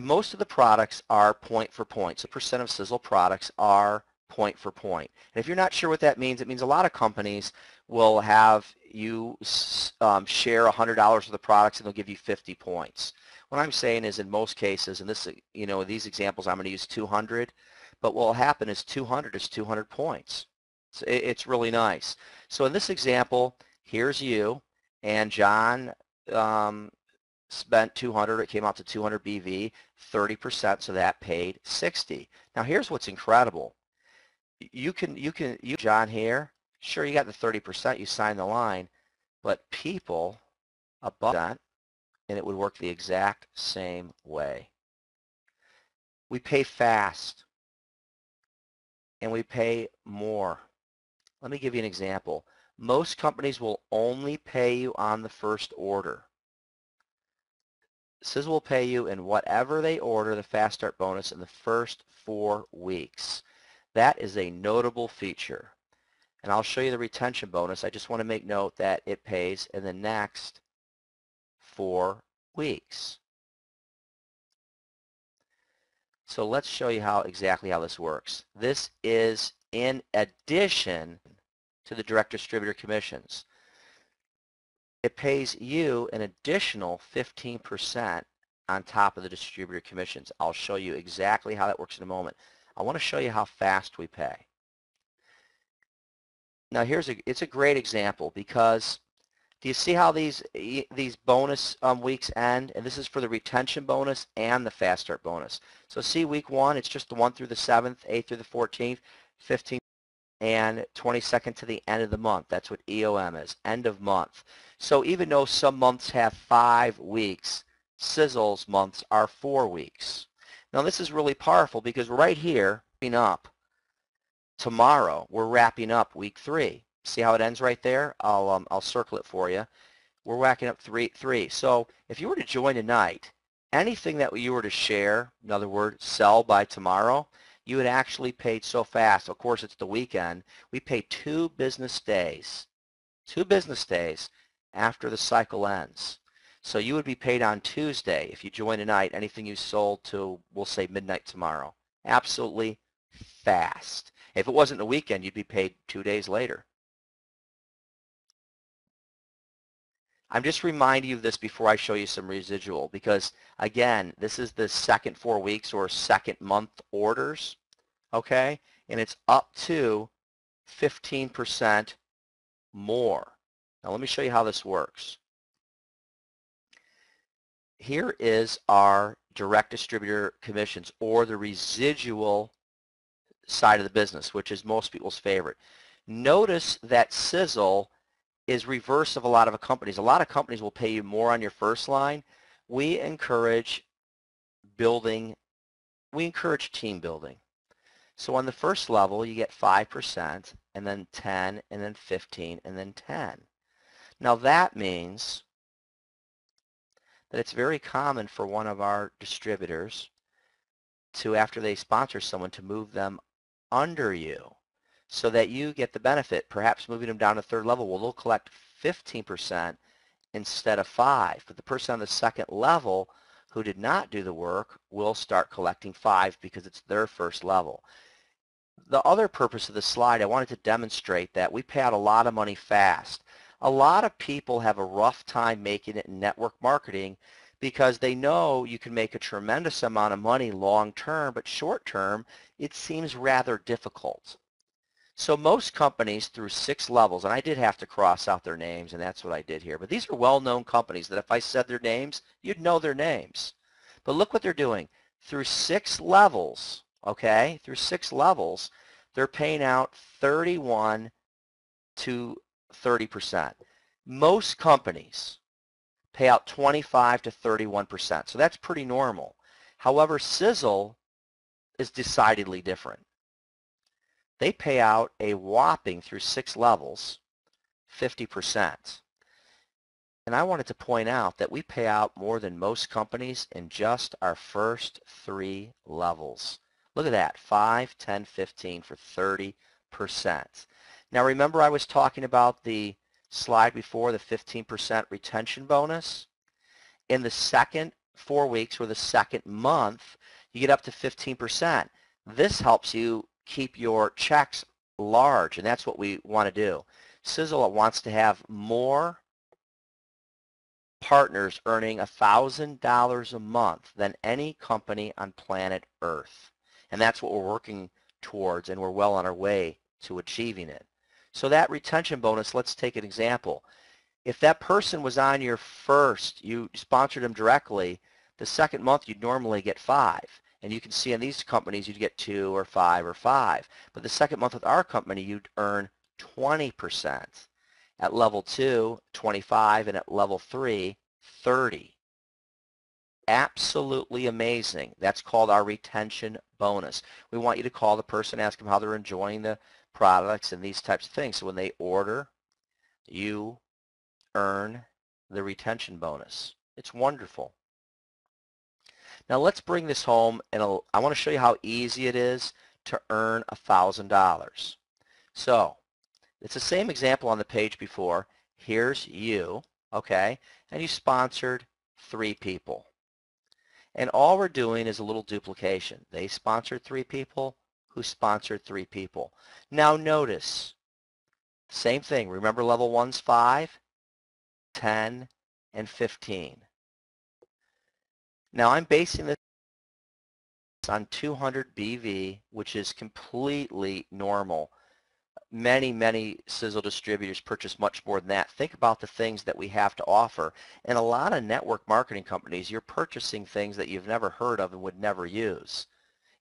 most of the products are point for point. So percent of Sizzle products are point for point. And if you're not sure what that means, it means a lot of companies will have you share $100 of the products and they'll give you 50 points. What I'm saying is in most cases, and this, these examples I'm going to use 200, but what will happen is 200 is 200 points. So it's really nice. So in this example, here's you, and John spent 200. It came out to 200 BV, 30%, so that paid 60. Now here's what's incredible. You John here, sure you got the 30%, you signed the line, but people above that, and it would work the exact same way. We pay fast, and we pay more. Let me give you an example. Most companies will only pay you on the first order. Sizzle will pay you in whatever they order, the fast start bonus, in the first 4 weeks. That is a notable feature. And I'll show you the retention bonus. I just want to make note that it pays in the next 4 weeks. So let's show you exactly how this works. This is in addition to the direct distributor commissions. It pays you an additional 15% on top of the distributor commissions. I'll show you exactly how that works in a moment. I want to show you how fast we pay. Now it's a great example because do you see how these bonus weeks end? And this is for the retention bonus and the fast start bonus. So see week 1, it's just the 1 through the 7th, 8th through the 14th, 15th, and 22nd to the end of the month. That's what EOM is, end of month. So even though some months have 5 weeks, Sizzle's months are 4 weeks. Now this is really powerful because right here, up tomorrow, we're wrapping up week 3. See how it ends right there? I'll circle it for you. We're wrapping up 3. So if you were to join tonight, anything that you were to share, in other words, sell by tomorrow, you had actually paid so fast. Of course, it's the weekend. We pay 2 business days after the cycle ends. So you would be paid on Tuesday if you join tonight, anything you sold to, we'll say, midnight tomorrow. Absolutely fast. If it wasn't a weekend, you'd be paid 2 days later. I'm just reminding you of this before I show you some residual because, again, this is the second 4 weeks or second month orders, okay? And it's up to 15% more. Now let me show you how this works. Here is our direct distributor commissions or the residual side of the business, which is most people's favorite. Notice that Sizzle is reverse of a lot of companies. A lot of companies will pay you more on your first line. We encourage building, we encourage team building. So on the first level, you get 5%, and then 10, and then 15, and then 10. Now that means that it's very common for one of our distributors to, after they sponsor someone, to move them under you so that you get the benefit, perhaps moving them down to third level. Well, they'll collect 15% instead of 5%, but the person on the second level who did not do the work will start collecting 5% because it's their first level. The other purpose of this slide, I wanted to demonstrate that we pay out a lot of money fast. A lot of people have a rough time making it in network marketing because they know you can make a tremendous amount of money long term, but short term, it seems rather difficult. So most companies through 6 levels, and I did have to cross out their names, and that's what I did here, but these are well-known companies that if I said their names, you'd know their names. But look what they're doing. Through 6 levels, okay, through 6 levels, they're paying out 31 to 30%. Most companies pay out 25 to 31%, so that's pretty normal. However, Sizzle is decidedly different. They pay out a whopping, through 6 levels, 50%. And I wanted to point out that we pay out more than most companies in just our first 3 levels. Look at that, 5, 10, 15 for 30%. Now remember I was talking about the slide before, the 15% retention bonus? In the second 4 weeks or the second month, you get up to 15%. This helps you keep your checks large, and that's what we want to do. Sizzle wants to have more partners earning $1,000 a month than any company on planet Earth. And that's what we're working towards, and we're well on our way to achieving it. So that retention bonus, let's take an example. If that person was on your first, you sponsored them directly, the second month you'd normally get 5. And you can see in these companies you'd get 2 or 5 or 5. But the second month with our company you'd earn 20%. At level 2, 25, and at level 3, 30. Absolutely amazing. That's called our retention bonus. We want you to call the person, ask them how they're enjoying the products and these types of things. So when they order, you earn the retention bonus. It's wonderful. Now let's bring this home, and I want to show you how easy it is to earn $1,000. So it's the same example on the page before. Here's you, okay, and you sponsored 3 people. And all we're doing is a little duplication. They sponsored 3 people who sponsored 3 people. Now notice, same thing. Remember level 1's 5, 10, and 15. Now I'm basing this on 200 BV, which is completely normal. Many Sizzle distributors purchase much more than that. Think about the things that we have to offer. And a lot of network marketing companies, you're purchasing things that you've never heard of and would never use.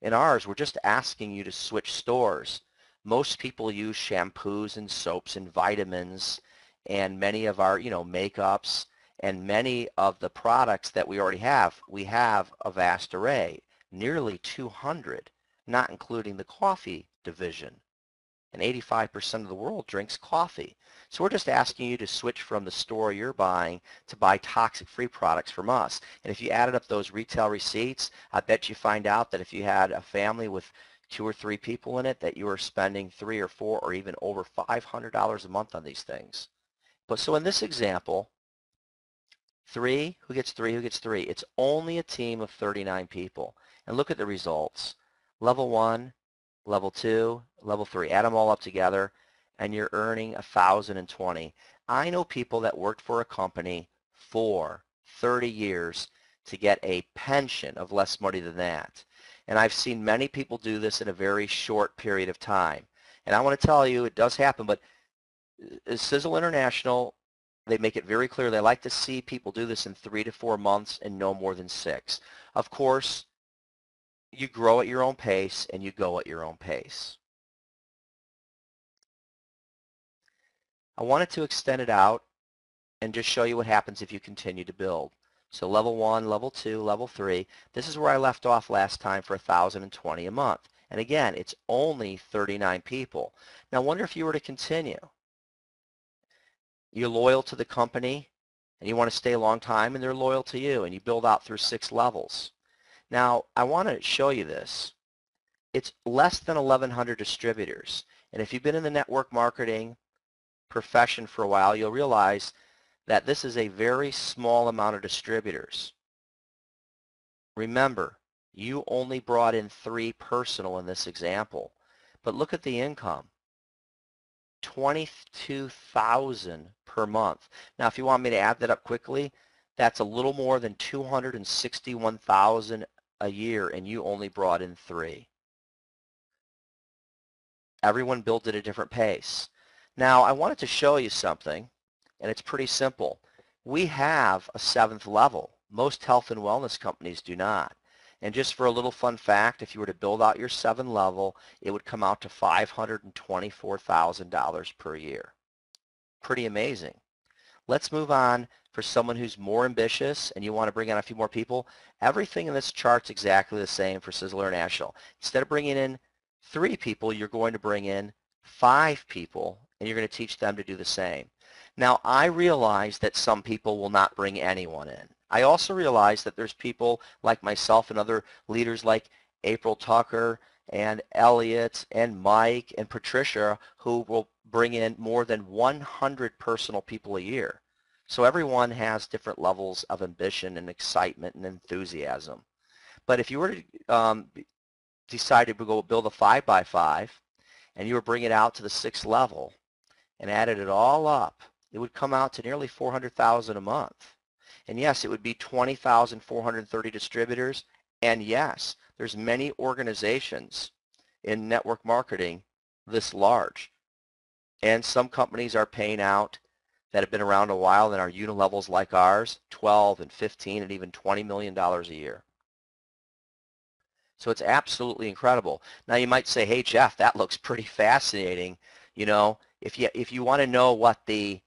In ours, we're just asking you to switch stores. Most people use shampoos and soaps and vitamins and many of our, makeups, and many of the products that we already have, we have a vast array, nearly 200, not including the coffee division. And 85% of the world drinks coffee. So we're just asking you to switch from the store you're buying to buy toxic-free products from us. And if you added up those retail receipts, I bet you find out that if you had a family with 2 or 3 people in it, that you are spending 3 or 4 or even over $500 a month on these things. But so in this example, 3, who gets 3, who gets 3? It's only a team of 39 people. And look at the results. Level 1, level 2, level 3. Add them all up together, and you're earning 1,020. I know people that worked for a company for 30 years to get a pension of less money than that. And I've seen many people do this in a very short period of time. And I want to tell you, it does happen, but Sizzle International, they make it very clear they like to see people do this in 3 to 4 months and no more than 6. Of course, you grow at your own pace and you go at your own pace. I wanted to extend it out and just show you what happens if you continue to build. So level 1, level 2, level 3. This is where I left off last time for 1,020 a month. And again, it's only 39 people. Now I wonder if you were to continue. You're loyal to the company and you want to stay a long time, and they're loyal to you, and you build out through 6 levels. Now I want to show you this. It's less than 1,100 distributors. And if you've been in the network marketing profession for a while, you'll realize that this is a very small amount of distributors. Remember, you only brought in 3 personal in this example, but look at the income. 22,000 per month. Now, if you want me to add that up quickly, that's a little more than 261,000 a year, and you only brought in 3. Everyone built at a different pace. Now, I wanted to show you something, and it's pretty simple. We have a 7th level. Most health and wellness companies do not. And just for a little fun fact, if you were to build out your 7th level, it would come out to $524,000 per year. Pretty amazing. Let's move on for someone who's more ambitious and you want to bring on a few more people. Everything in this chart's exactly the same for Sizzle International. Instead of bringing in 3 people, you're going to bring in 5 people, and you're going to teach them to do the same. Now, I realize that some people will not bring anyone in. I also realize that there's people like myself and other leaders like April Tucker and Elliot and Mike and Patricia who will bring in more than 100 personal people a year. So everyone has different levels of ambition and excitement and enthusiasm. But if you were to decide to go build a 5x5 and you were bringing it out to the 6th level and added it all up, it would come out to nearly $400,000 a month. And yes, it would be 20,430 distributors. And yes, there's many organizations in network marketing this large. And some companies are paying out that have been around a while and are unilevels like ours, 12 and 15 and even $20 million a year. So it's absolutely incredible. Now you might say, hey Jeff, that looks pretty fascinating. You know, if you want to know what the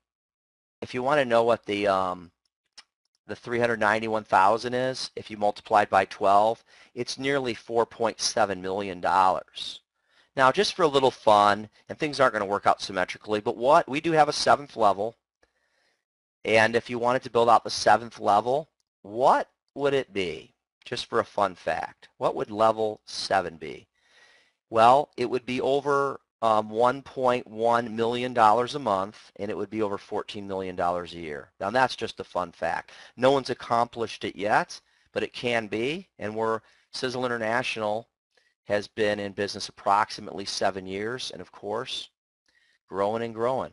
391,000 is, if you multiply it by 12, it's nearly $4.7 million. Now, just for a little fun, and things aren't going to work out symmetrically, but we do have a 7th level, and if you wanted to build out the 7th level, what would it be? Just for a fun fact, what would level 7 be? Well, it would be over $1.1 million a month, and it would be over $14 million a year. Now, that's just a fun fact. No one's accomplished it yet, but it can be, and Sizzle International has been in business approximately 7 years, and of course, growing and growing.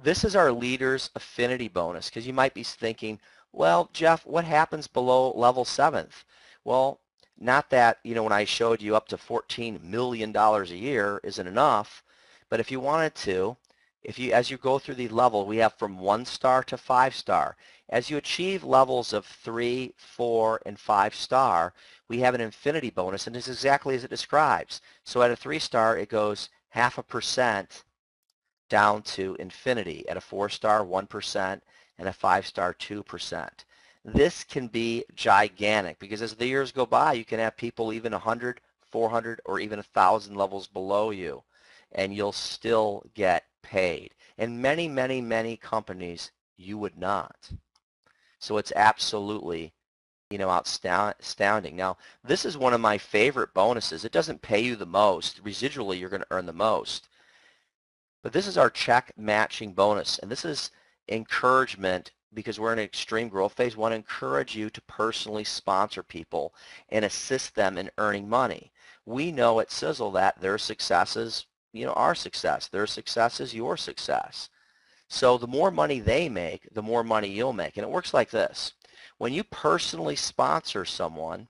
This is our Leaders Affinity Bonus, because you might be thinking, well, Jeff, what happens below level 7th? Well, not that, when I showed you up to $14 million a year isn't enough, but if you wanted to, as you go through the level, we have from 1-star to 5-star. As you achieve levels of 3, 4, and 5-star, we have an infinity bonus, and it's exactly as it describes. So at a 3-star, it goes 0.5% down to infinity. At a 4-star, 1%, and a 5-star, 2%. This can be gigantic because as the years go by, you can have people even 100, 400, or even 1,000 levels below you, and you'll still get paid. And many, many, many companies, you would not. So it's absolutely astounding. Now, this is one of my favorite bonuses. It doesn't pay you the most. Residually, you're going to earn the most. But this is our check matching bonus, and this is encouragement because we're in an extreme growth phase. We want to encourage you to personally sponsor people and assist them in earning money. We know at Sizzle that their success is, our success. Their success is your success. So the more money they make, the more money you'll make. And it works like this. When you personally sponsor someone,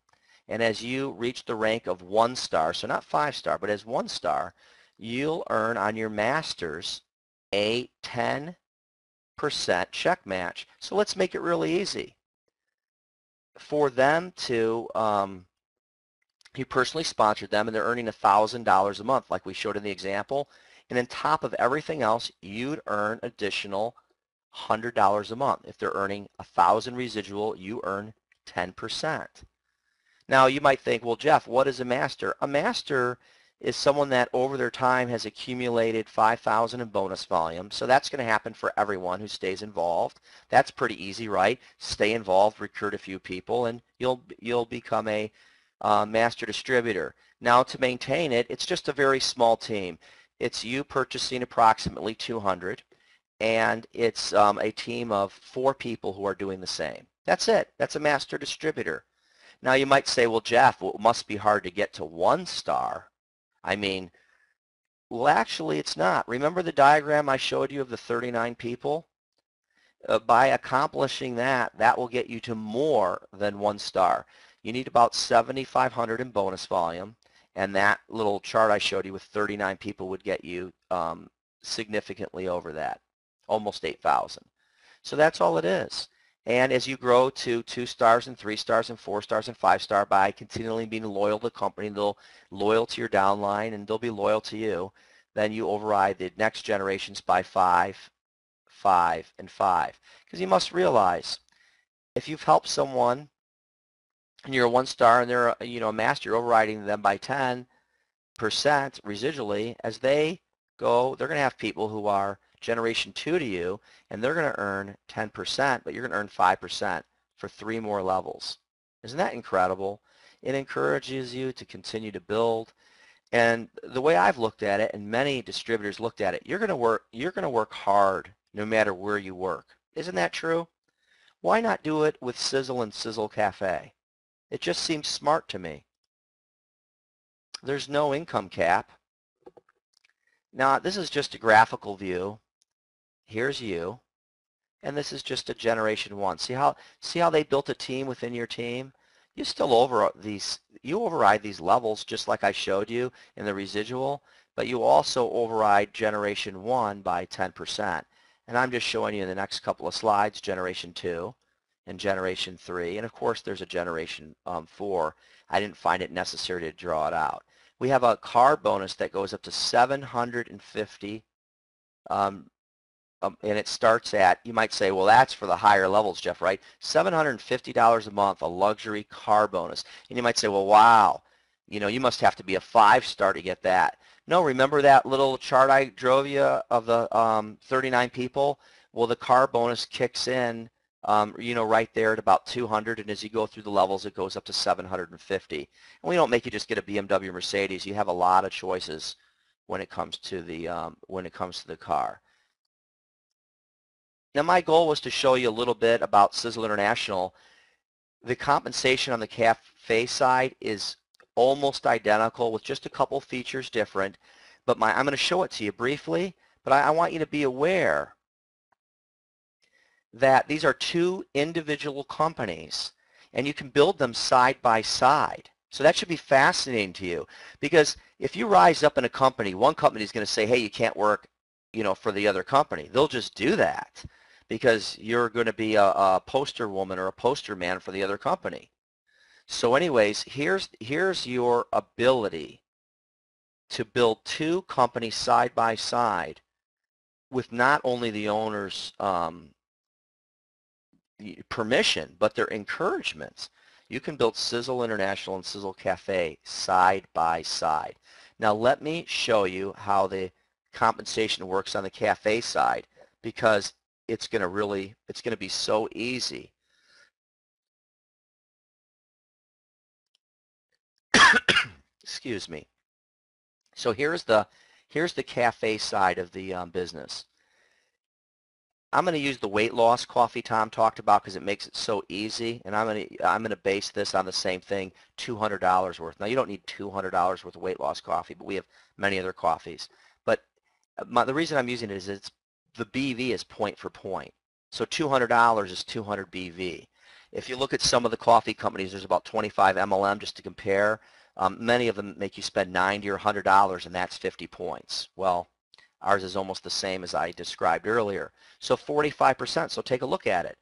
and as you reach the rank of 1 star, so not 5 star, but as 1 star, you'll earn on your masters a 10% check match. So let's make it really easy. For them to, you personally sponsored them and they're earning $1,000 a month like we showed in the example. And on top of everything else, you'd earn additional $100 a month. If they're earning 1,000 residual, you earn 10%. Now you might think, well, Jeff, what is a master? A master is someone that over their time has accumulated 5,000 in bonus volume. So that's going to happen for everyone who stays involved. That's pretty easy, right? Stay involved, recruit a few people, and you'll become a master distributor. Now to maintain it, it's just a very small team. It's you purchasing approximately 200, and it's a team of 4 people who are doing the same. That's it. That's a master distributor. Now you might say, well, Jeff, it must be hard to get to 1 star. I mean, well, actually it's not. Remember the diagram I showed you of the 39 people? By accomplishing that, that will get you to more than 1 star. You need about 7,500 in bonus volume, and that little chart I showed you with 39 people would get you significantly over that, almost 8,000. So that's all it is. And as you grow to 2 stars and 3 stars and 4 stars and 5 star by continually being loyal to the company, they'll loyal to your downline and they'll be loyal to you, then you override the next generations by 5, 5, and 5. Because you must realize, if you've helped someone and you're a 1 star and they're a master, you're overriding them by 10% residually. As they go, they're going to have people who are generation 2 to you, and they're going to earn 10%, but you're going to earn 5% for 3 more levels. Isn't that incredible? It encourages you to continue to build. And the way I've looked at it, and many distributors looked at it, you're going to work hard no matter where you work. Isn't that true? Why not do it with Sizzle and Sizzle Cafe? It just seems smart to me. There's no income cap. Now, this is just a graphical view. Here's you, and this is just a generation 1. See how they built a team within your team? You still override these levels just like I showed you in the residual, but you also override generation 1 by 10%. And I'm just showing you in the next couple of slides generation 2 and generation 3, and of course there's a generation 4. I didn't find it necessary to draw it out. We have a car bonus that goes up to 750, and it starts at, you might say, well, that's for the higher levels, Jeff, right? $750 a month, a luxury car bonus. And you might say, well, wow, you must have to be a 5 star to get that. No, remember that little chart I drove you of the 39 people? Well, the car bonus kicks in, right there at about 200, and as you go through the levels, it goes up to 750. And we don't make you just get a BMW or Mercedes. You have a lot of choices when it comes to the car. Now my goal was to show you a little bit about Sizzle International. The compensation on the cafe side is almost identical with just a couple features different, but I'm going to show it to you briefly, but I want you to be aware that these are 2 individual companies and you can build them side by side. So that should be fascinating to you, because if you rise up in a company, one company is going to say, hey, you can't work for the other company. They'll just do that because you're going to be a poster woman or a poster man for the other company. So anyways, here's your ability to build 2 companies side by side with not only the owner's permission, but their encouragements. You can build Sizzle International and Sizzle Cafe side by side. Now let me show you how the compensation works on the cafe side, because it's going to be so easy. excuse me. So here's the cafe side of the business. I'm going to use the weight loss coffee Tom talked about because it makes it so easy, and I'm going to base this on the same thing, $200 worth. Now you don't need $200 worth of weight loss coffee, but we have many other coffees. But the reason I'm using it is the BV is point for point. So $200 is 200 BV. If you look at some of the coffee companies, there's about 25 MLM just to compare. Many of them make you spend $90 or $100, and that's 50 points. Well, ours is almost the same as I described earlier. So 45%, so take a look at it.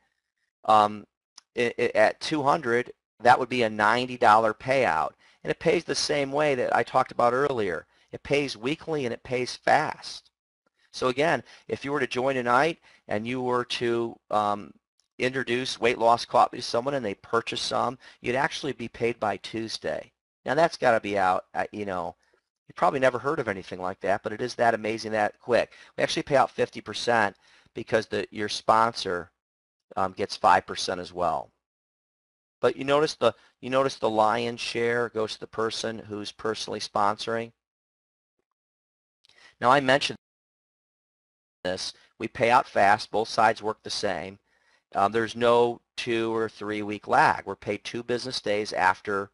At 200, that would be a $90 payout. And it pays the same way that I talked about earlier. It pays weekly and it pays fast. So again, if you were to join tonight and you were to introduce weight loss coffee to someone and they purchase some, you'd actually be paid by Tuesday. Now that's got to be out, you probably never heard of anything like that, but it is that amazing that quick. We actually pay out 50% because your sponsor gets 5% as well. But you notice the lion's share goes to the person who's personally sponsoring. Now I mentioned this. We pay out fast. Both sides work the same. There's no 2 or 3 week lag. We're paid 2 business days after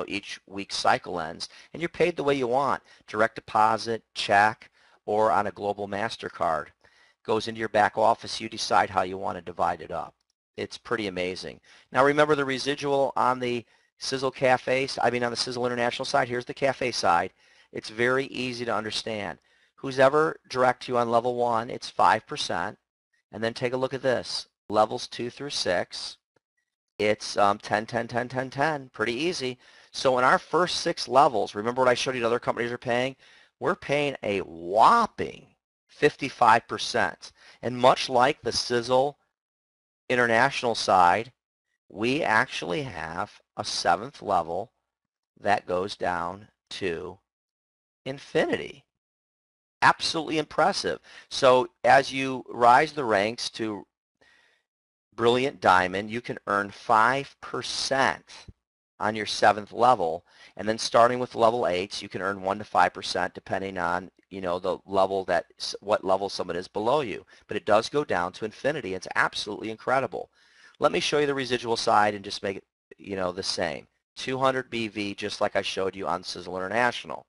each week's cycle ends, and you're paid the way you want, direct deposit, check, or on a global MasterCard. Goes into your back office, you decide how you want to divide it up. It's pretty amazing. Now remember the residual on the Sizzle Cafe, on the Sizzle International side, here's the cafe side. It's very easy to understand. Who's ever direct you on level 1, it's 5%, and then take a look at this. Levels 2 through 6, it's 10, 10, 10, 10, 10, pretty easy. So in our first 6 levels, remember what I showed you the other companies are paying? We're paying a whopping 55%. And much like the Sizzle International side, we actually have a 7th level that goes down to infinity. Absolutely impressive. So as you rise the ranks to Brilliant Diamond, you can earn 5% on your 7th level, and then starting with level 8s, you can earn 1 to 5% depending on the level what level someone is below you. But it does go down to infinity. It's absolutely incredible. Let me show you the residual side and just make it the same. 200 BV, just like I showed you on Sizzle International.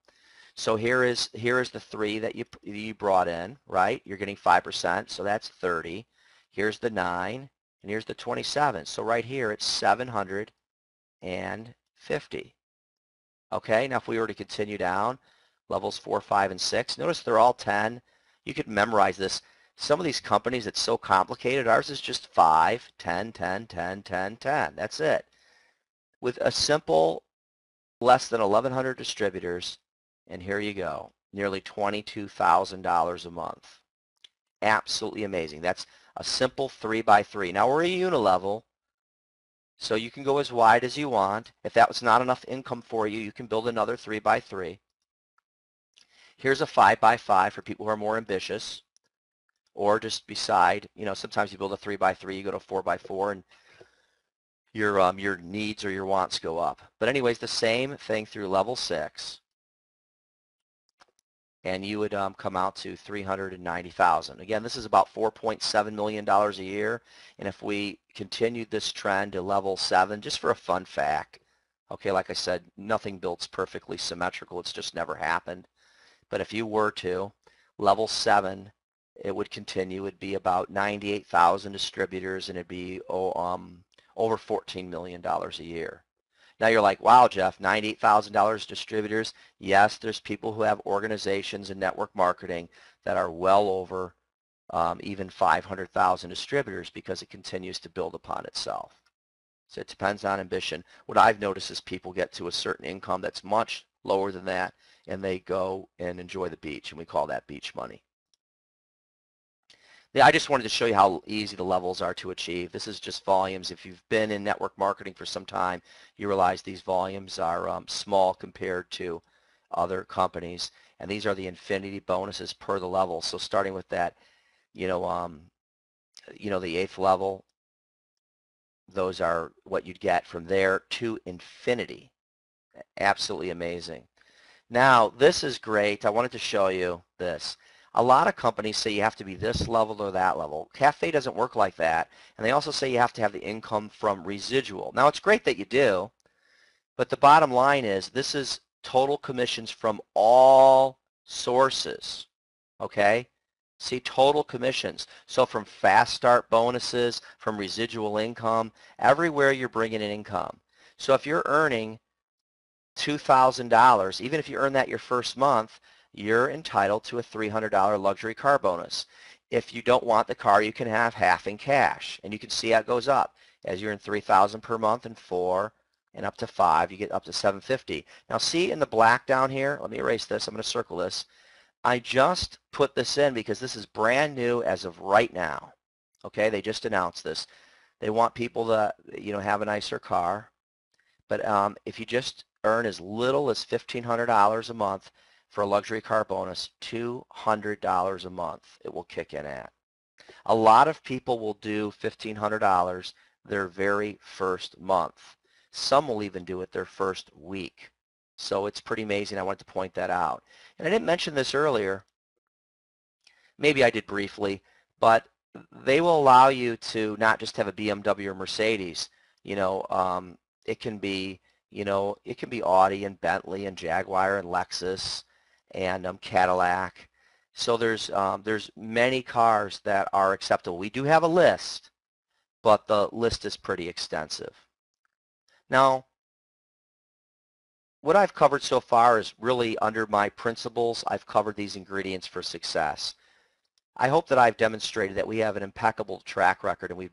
So here is the 3 that you brought in, right? You're getting 5%, so that's 30. Here's the 9. And here's the 27. So right here, it's 750. Okay, now if we were to continue down, levels 4, 5, and 6, notice they're all 10. You could memorize this. Some of these companies, it's so complicated. Ours is just 5, 10, 10, 10, 10, 10. That's it. With a simple less than 1,100 distributors, and here you go, nearly $22,000 a month. Absolutely amazing. That's a simple 3x3. Now we're a unilevel, so you can go as wide as you want. If that was not enough income for you, you can build another 3x3. Here's a 5x5 for people who are more ambitious, or just beside, sometimes you build a 3x3, you go to 4x4, and your needs or your wants go up. But anyways, the same thing through level 6. And you would come out to $390,000. Again, this is about $4.7 million a year. And if we continued this trend to level 7, just for a fun fact, okay, like I said, nothing builds perfectly symmetrical. It's just never happened. But if you were to, level 7, it would continue. It would be about 98,000 distributors, and it'd be over $14 million a year. Now you're like, wow, Jeff, $98,000 distributors. Yes, there's people who have organizations and network marketing that are well over even 500,000 distributors because it continues to build upon itself. So it depends on ambition. What I've noticed is people get to a certain income that's much lower than that, and they go and enjoy the beach, and we call that beach money. Yeah, I just wanted to show you how easy the levels are to achieve. This is just volumes. If you've been in network marketing for some time, you realize these volumes are small compared to other companies. And these are the infinity bonuses per the level. So starting with that, the 8th level, those are what you'd get from there to infinity. Absolutely amazing. Now, this is great. I wanted to show you this. A lot of companies say you have to be this level or that level. Cafe doesn't work like that. And they also say you have to have the income from residual. Now, it's great that you do, but the bottom line is this is total commissions from all sources, okay? See, total commissions. So from fast start bonuses, from residual income, everywhere you're bringing in income. So if you're earning $2,000, even if you earn that your first month, you're entitled to a $300 luxury car bonus. If you don't want the car, you can have half in cash, and you can see how it goes up. As you earn $3,000 per month and 4 and up to 5, you get up to $750. Now see in the black down here, let me erase this, I'm going to circle this. I just put this in because this is brand new as of right now. Okay, they just announced this. They want people to, have a nicer car. But if you just earn as little as $1,500 a month for a luxury car bonus, $200 a month it will kick in at. A lot of people will do $1,500 their very first month. Some will even do it their first week. So it's pretty amazing. I wanted to point that out. And I didn't mention this earlier. Maybe I did briefly, but they will allow you to not just have a BMW or Mercedes. It can be, it can be Audi and Bentley and Jaguar and Lexus and Cadillac. So there's many cars that are acceptable. We do have a list, but the list is pretty extensive. Now, what I've covered so far is really under my principles. I've covered these ingredients for success. I hope that I've demonstrated that we have an impeccable track record and we've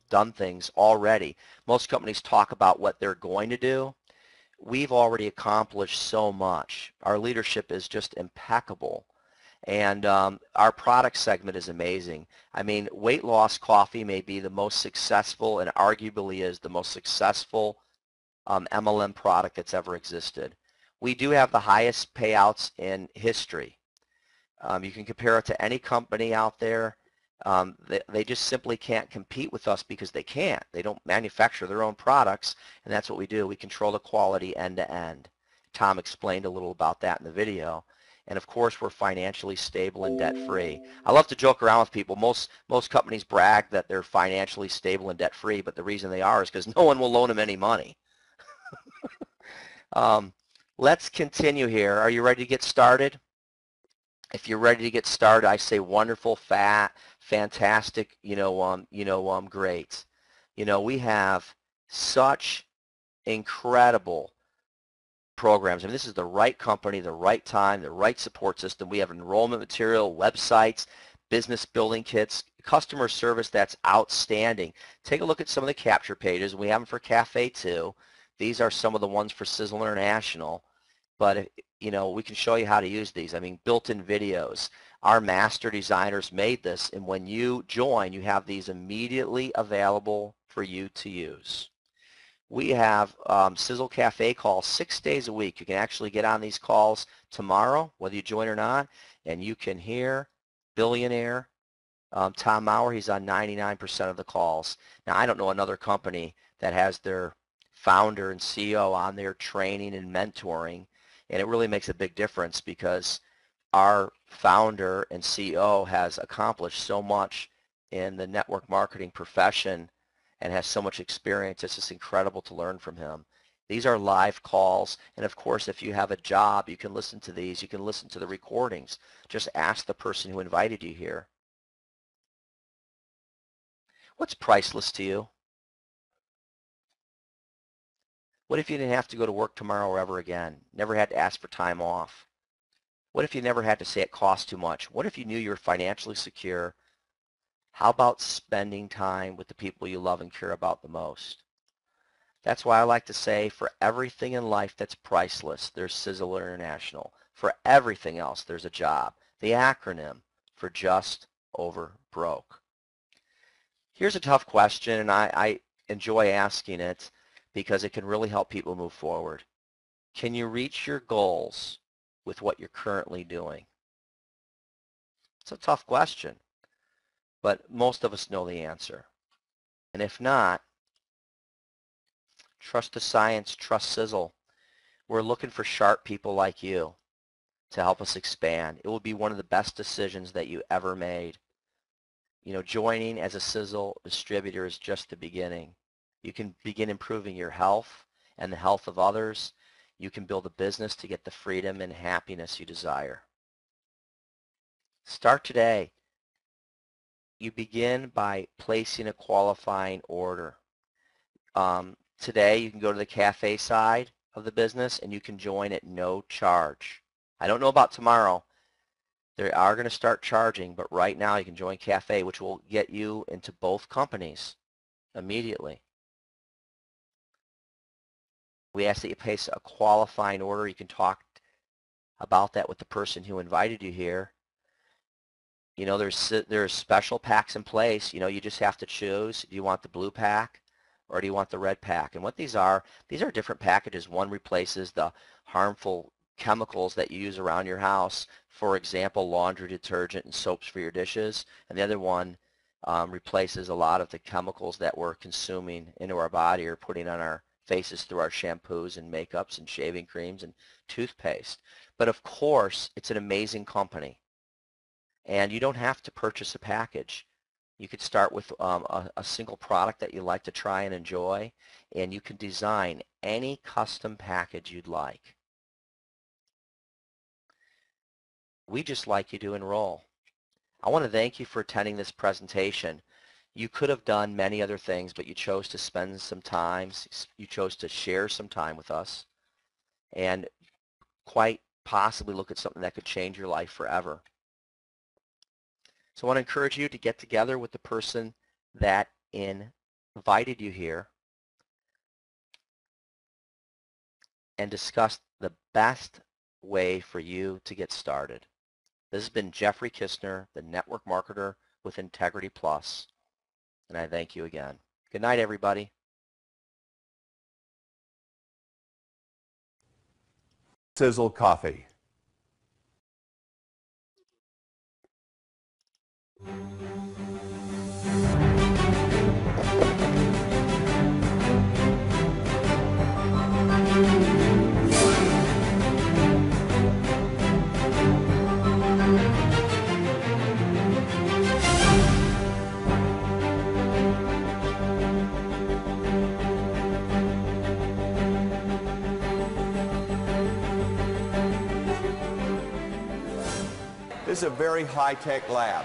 done things already. Most companies talk about what they're going to do. We've already accomplished so much. Our leadership is just impeccable. And our product segment is amazing. I mean, weight loss coffee may be the most successful and arguably is the most successful MLM product that's ever existed. We do have the highest payouts in history. You can compare it to any company out there. They just simply can't compete with us because they can't. They don't manufacture their own products, and that's what we do. We control the quality end to end. Tom explained a little about that in the video. And of course, we're financially stable and debt-free. I love to joke around with people. Most companies brag that they're financially stable and debt-free, but the reason they are is because no one will loan them any money. Let's continue here. Are you ready to get started? If you're ready to get started, I say wonderful, fantastic, great. We have such incredible programs. I mean, this is the right company, the right time, the right support system. We have enrollment material, websites, business building kits, customer service that's outstanding. Take a look at some of the capture pages. We have them for Cafe too. These are some of the ones for Sizzle International. But, we can show you how to use these. I mean, built-in videos. Our master designers made this, and when you join, you have these immediately available for you to use. We have Sizzle Cafe calls 6 days a week. You can actually get on these calls tomorrow, whether you join or not, and you can hear billionaire Tom Maurer. He's on 99% of the calls. Now, I don't know another company that has their founder and CEO on there training and mentoring. And it really makes a big difference because our founder and CEO has accomplished so much in the network marketing profession and has so much experience. It's just incredible to learn from him. These are live calls. And of course, if you have a job, you can listen to these. You can listen to the recordings. Just ask the person who invited you here. What's priceless to you? What if you didn't have to go to work tomorrow or ever again? Never had to ask for time off? What if you never had to say it costs too much? What if you knew you were financially secure? How about spending time with the people you love and care about the most? That's why I like to say for everything in life that's priceless, there's Sizzle International. For everything else, there's a job. The acronym for just over broke. Here's a tough question, and I enjoy asking it because it can really help people move forward. Can you reach your goals with what you're currently doing? It's a tough question, but most of us know the answer. And if not, trust the science, trust Sizzle. We're looking for sharp people like you to help us expand. It will be one of the best decisions that you ever made. You know, joining as a Sizzle distributor is just the beginning. You can begin improving your health and the health of others. You can build a business to get the freedom and happiness you desire. Start today. You begin by placing a qualifying order. Today, you can go to the cafe side of the business and you can join at no charge. I don't know about tomorrow. They are going to start charging, but right now you can join cafe, which will get you into both companies immediately. We ask that you place a qualifying order. You can talk about that with the person who invited you here. You know, there's special packs in place. You know, you just have to choose. Do you want the blue pack or do you want the red pack? And what these are different packages. One replaces the harmful chemicals that you use around your house, for example, laundry detergent and soaps for your dishes, and the other one replaces a lot of the chemicals that we're consuming into our body or putting on our faces through our shampoos and makeups and shaving creams and toothpaste. But of course, it's an amazing company, and you don't have to purchase a package. You could start with a single product that you like to try and enjoy, and you can design any custom package you'd like. We'd just like you to enroll. I want to thank you for attending this presentation. You could have done many other things, but you chose to spend some time, you chose to share some time with us, and quite possibly look at something that could change your life forever. So I want to encourage you to get together with the person that invited you here and discuss the best way for you to get started. This has been Jeffrey Kistner, the Network Marketer with Integrity Plus, and I thank you again. Good night, everybody. Sizzle Coffee. This is a very high-tech lab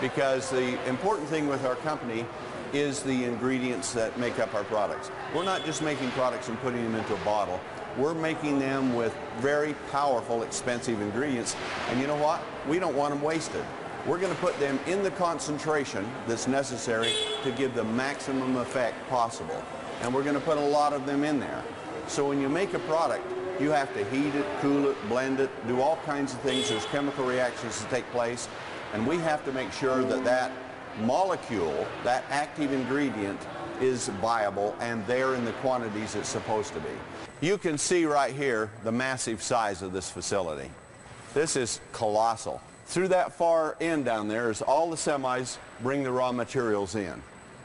because the important thing with our company is the ingredients that make up our products. We're not just making products and putting them into a bottle. We're making them with very powerful, expensive ingredients. And you know what? We don't want them wasted. We're going to put them in the concentration that's necessary to give the maximum effect possible. And we're going to put a lot of them in there. So when you make a product, you have to heat it, cool it, blend it, do all kinds of things. There's chemical reactions that take place, and we have to make sure that that molecule, that active ingredient, is viable and there in the quantities it's supposed to be. You can see right here the massive size of this facility. This is colossal. Through that far end down there is all the semis bring the raw materials in.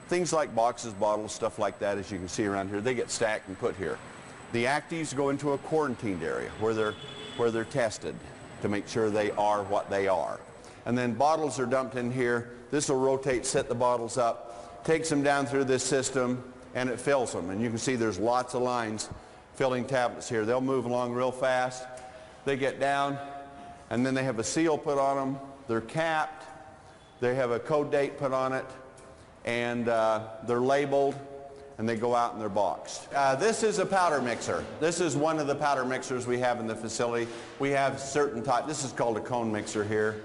Things like boxes, bottles, stuff like that, as you can see around here, they get stacked and put here. The actives go into a quarantined area where they're tested to make sure they are what they are. And then bottles are dumped in here. This will rotate, set the bottles up, takes them down through this system, and it fills them. And you can see there's lots of lines filling tablets here. They'll move along real fast. They get down, and then they have a seal put on them. They're capped. They have a code date put on it, and they're labeled, and they go out and they're boxed. This is a powder mixer. This is one of the powder mixers we have in the facility. We have certain type. This is called a cone mixer here.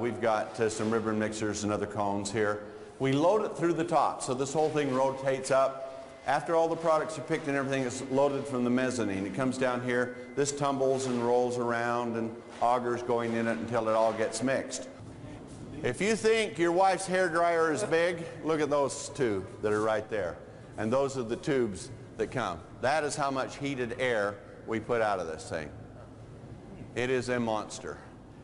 We've got some ribbon mixers and other cones here. We load it through the top, so this whole thing rotates up. After all the products are picked and everything is loaded from the mezzanine, it comes down here. This tumbles and rolls around and augers going in it until it all gets mixed. If you think your wife's hair dryer is big, look at those two that are right there. And those are the tubes that come. That is how much heated air we put out of this thing. It is a monster.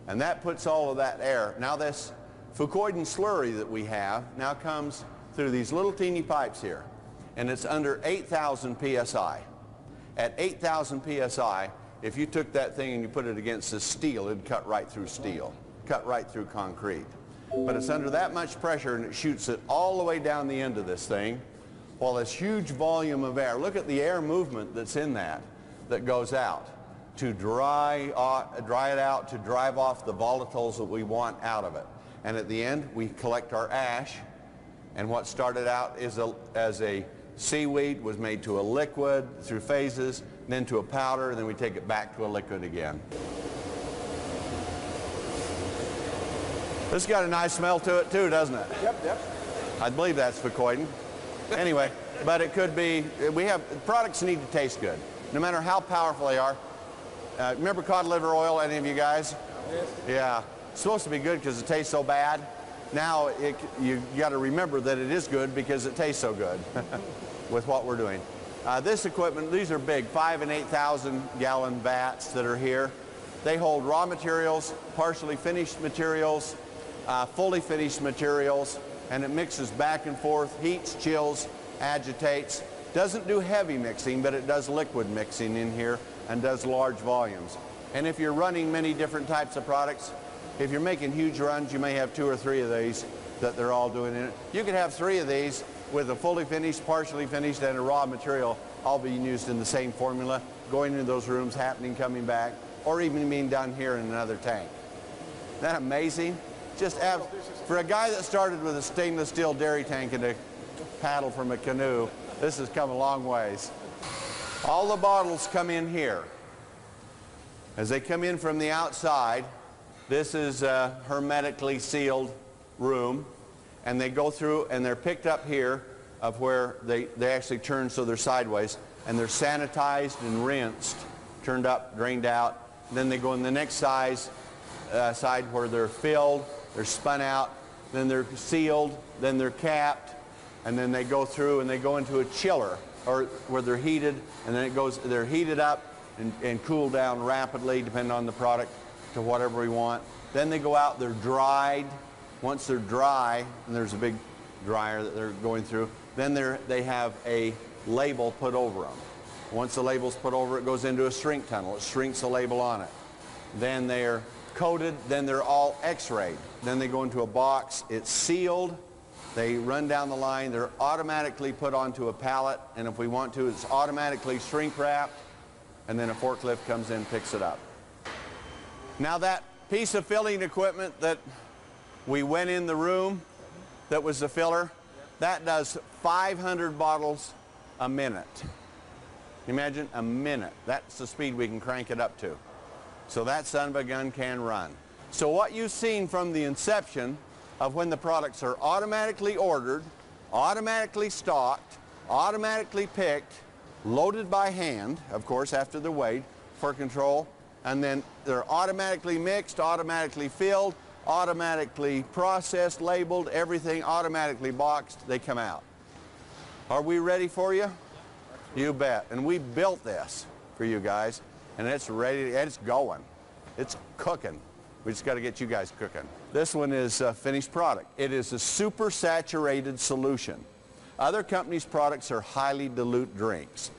And that puts all of that air. Now this fucoidin slurry that we have now comes through these little teeny pipes here. And it's under 8,000 psi. At 8,000 psi, if you took that thing and you put it against the steel, it'd cut right through steel, cut right through concrete. But it's under that much pressure and it shoots it all the way down the end of this thing, while this huge volume of air, look at the air movement that's in that goes out to dry it out, to drive off the volatiles that we want out of it. And at the end, we collect our ash, and what started out is as a seaweed was made to a liquid through phases, then to a powder, and then we take it back to a liquid again. This has got a nice smell to it too, doesn't it? Yep, yep. I believe that's Fucoiden. Anyway, but it could be, products need to taste good, no matter how powerful they are. Remember cod liver oil, any of you guys? Yes. Yeah, it's supposed to be good because it tastes so bad. Now you got to remember that it is good because it tastes so good with what we're doing. This equipment, these are big, 5,000 and 8,000 gallon vats that are here. They hold raw materials, partially finished materials, fully finished materials, and it mixes back and forth, heats, chills, agitates. Doesn't do heavy mixing, but it does liquid mixing in here and does large volumes. And if you're running many different types of products, if you're making huge runs, you may have 2 or 3 of these that they're all doing in it. You could have 3 of these with a fully finished, partially finished, and a raw material all being used in the same formula, going into those rooms, happening, coming back, or even being done here in another tank. Isn't that amazing? Just for a guy that started with a stainless steel dairy tank and a paddle from a canoe, this has come a long ways. All the bottles come in here. As they come in from the outside, this is a hermetically sealed room, and they go through and they're picked up here of where they actually turn so they're sideways, and they're sanitized and rinsed, turned up, drained out. Then they go in the next side where they're filled, they're spun out, then they're sealed, then they're capped, and then they go through and they go into a chiller, or where they're heated, and then they're heated up and cooled down rapidly, depending on the product, to whatever we want. Then they go out, they're dried. Once they're dry, and there's a big dryer that they're going through, then they have a label put over them. Once the label's put over, it goes into a shrink tunnel. It shrinks the label on it. Then they're coated, then they're all x-rayed. Then they go into a box, it's sealed, they run down the line, they're automatically put onto a pallet, and if we want to, it's automatically shrink wrapped, and then a forklift comes in and picks it up. Now that piece of filling equipment that we went in the room, that was the filler, that does 500 bottles a minute. Imagine a minute. That's the speed we can crank it up to. So that son of a gun can run. So what you've seen from the inception of when the products are automatically ordered, automatically stocked, automatically picked, loaded by hand, of course, after they're weighed for control, and then they're automatically mixed, automatically filled, automatically processed, labeled, everything automatically boxed, they come out. Are we ready for you? You bet. And we built this for you guys, and it's ready, it's going. It's cooking. We just got to get you guys cooking. This one is a finished product. It is a super saturated solution. Other companies' products are highly dilute drinks.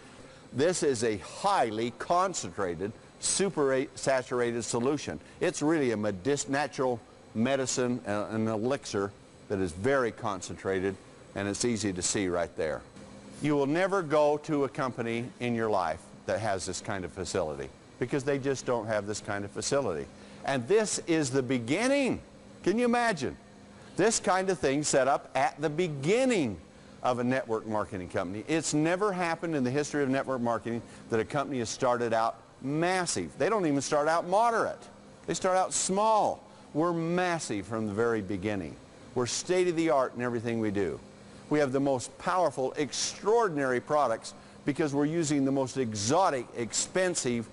This is a highly concentrated, super saturated solution. It's really a natural medicine, an elixir that is very concentrated, and it's easy to see right there. You will never go to a company in your life that has this kind of facility, because they just don't have this kind of facility. And this is the beginning. Can you imagine? This kind of thing set up at the beginning of a network marketing company. It's never happened in the history of network marketing that a company has started out massive. They don't even start out moderate. They start out small. We're massive from the very beginning. We're state-of-the-art in everything we do. We have the most powerful, extraordinary products because we're using the most exotic, expensive,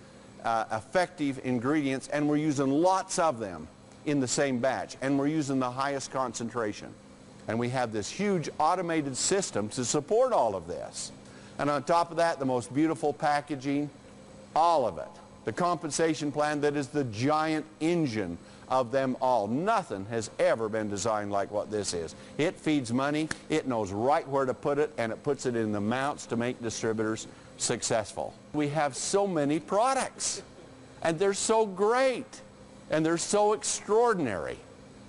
effective ingredients, and we're using lots of them in the same batch, and we're using the highest concentration. And we have this huge automated system to support all of this. And on top of that, the most beautiful packaging, all of it. The compensation plan that is the giant engine of them all. Nothing has ever been designed like what this is. It feeds money, it knows right where to put it, and it puts it in the amounts to make distributors successful. We have so many products, and they're so great, and they're so extraordinary.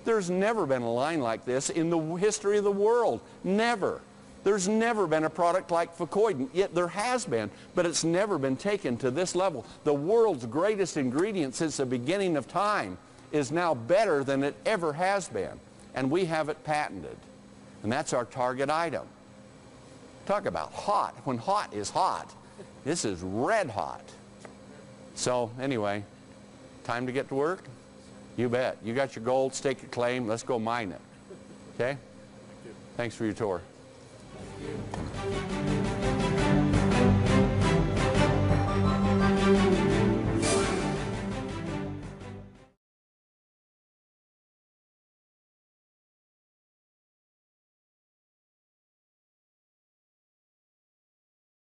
There's never been a line like this in the history of the world. Never. There's never been a product like Fucoidin. Yet there has been, but it's never been taken to this level. The world's greatest ingredient since the beginning of time is now better than it ever has been. And we have it patented. And that's our target item. Talk about hot. When hot is hot, this is red hot. So anyway, time to get to work? You bet. You got your gold, stake your claim. Let's go mine it. Okay? Thanks for your tour. Thank you.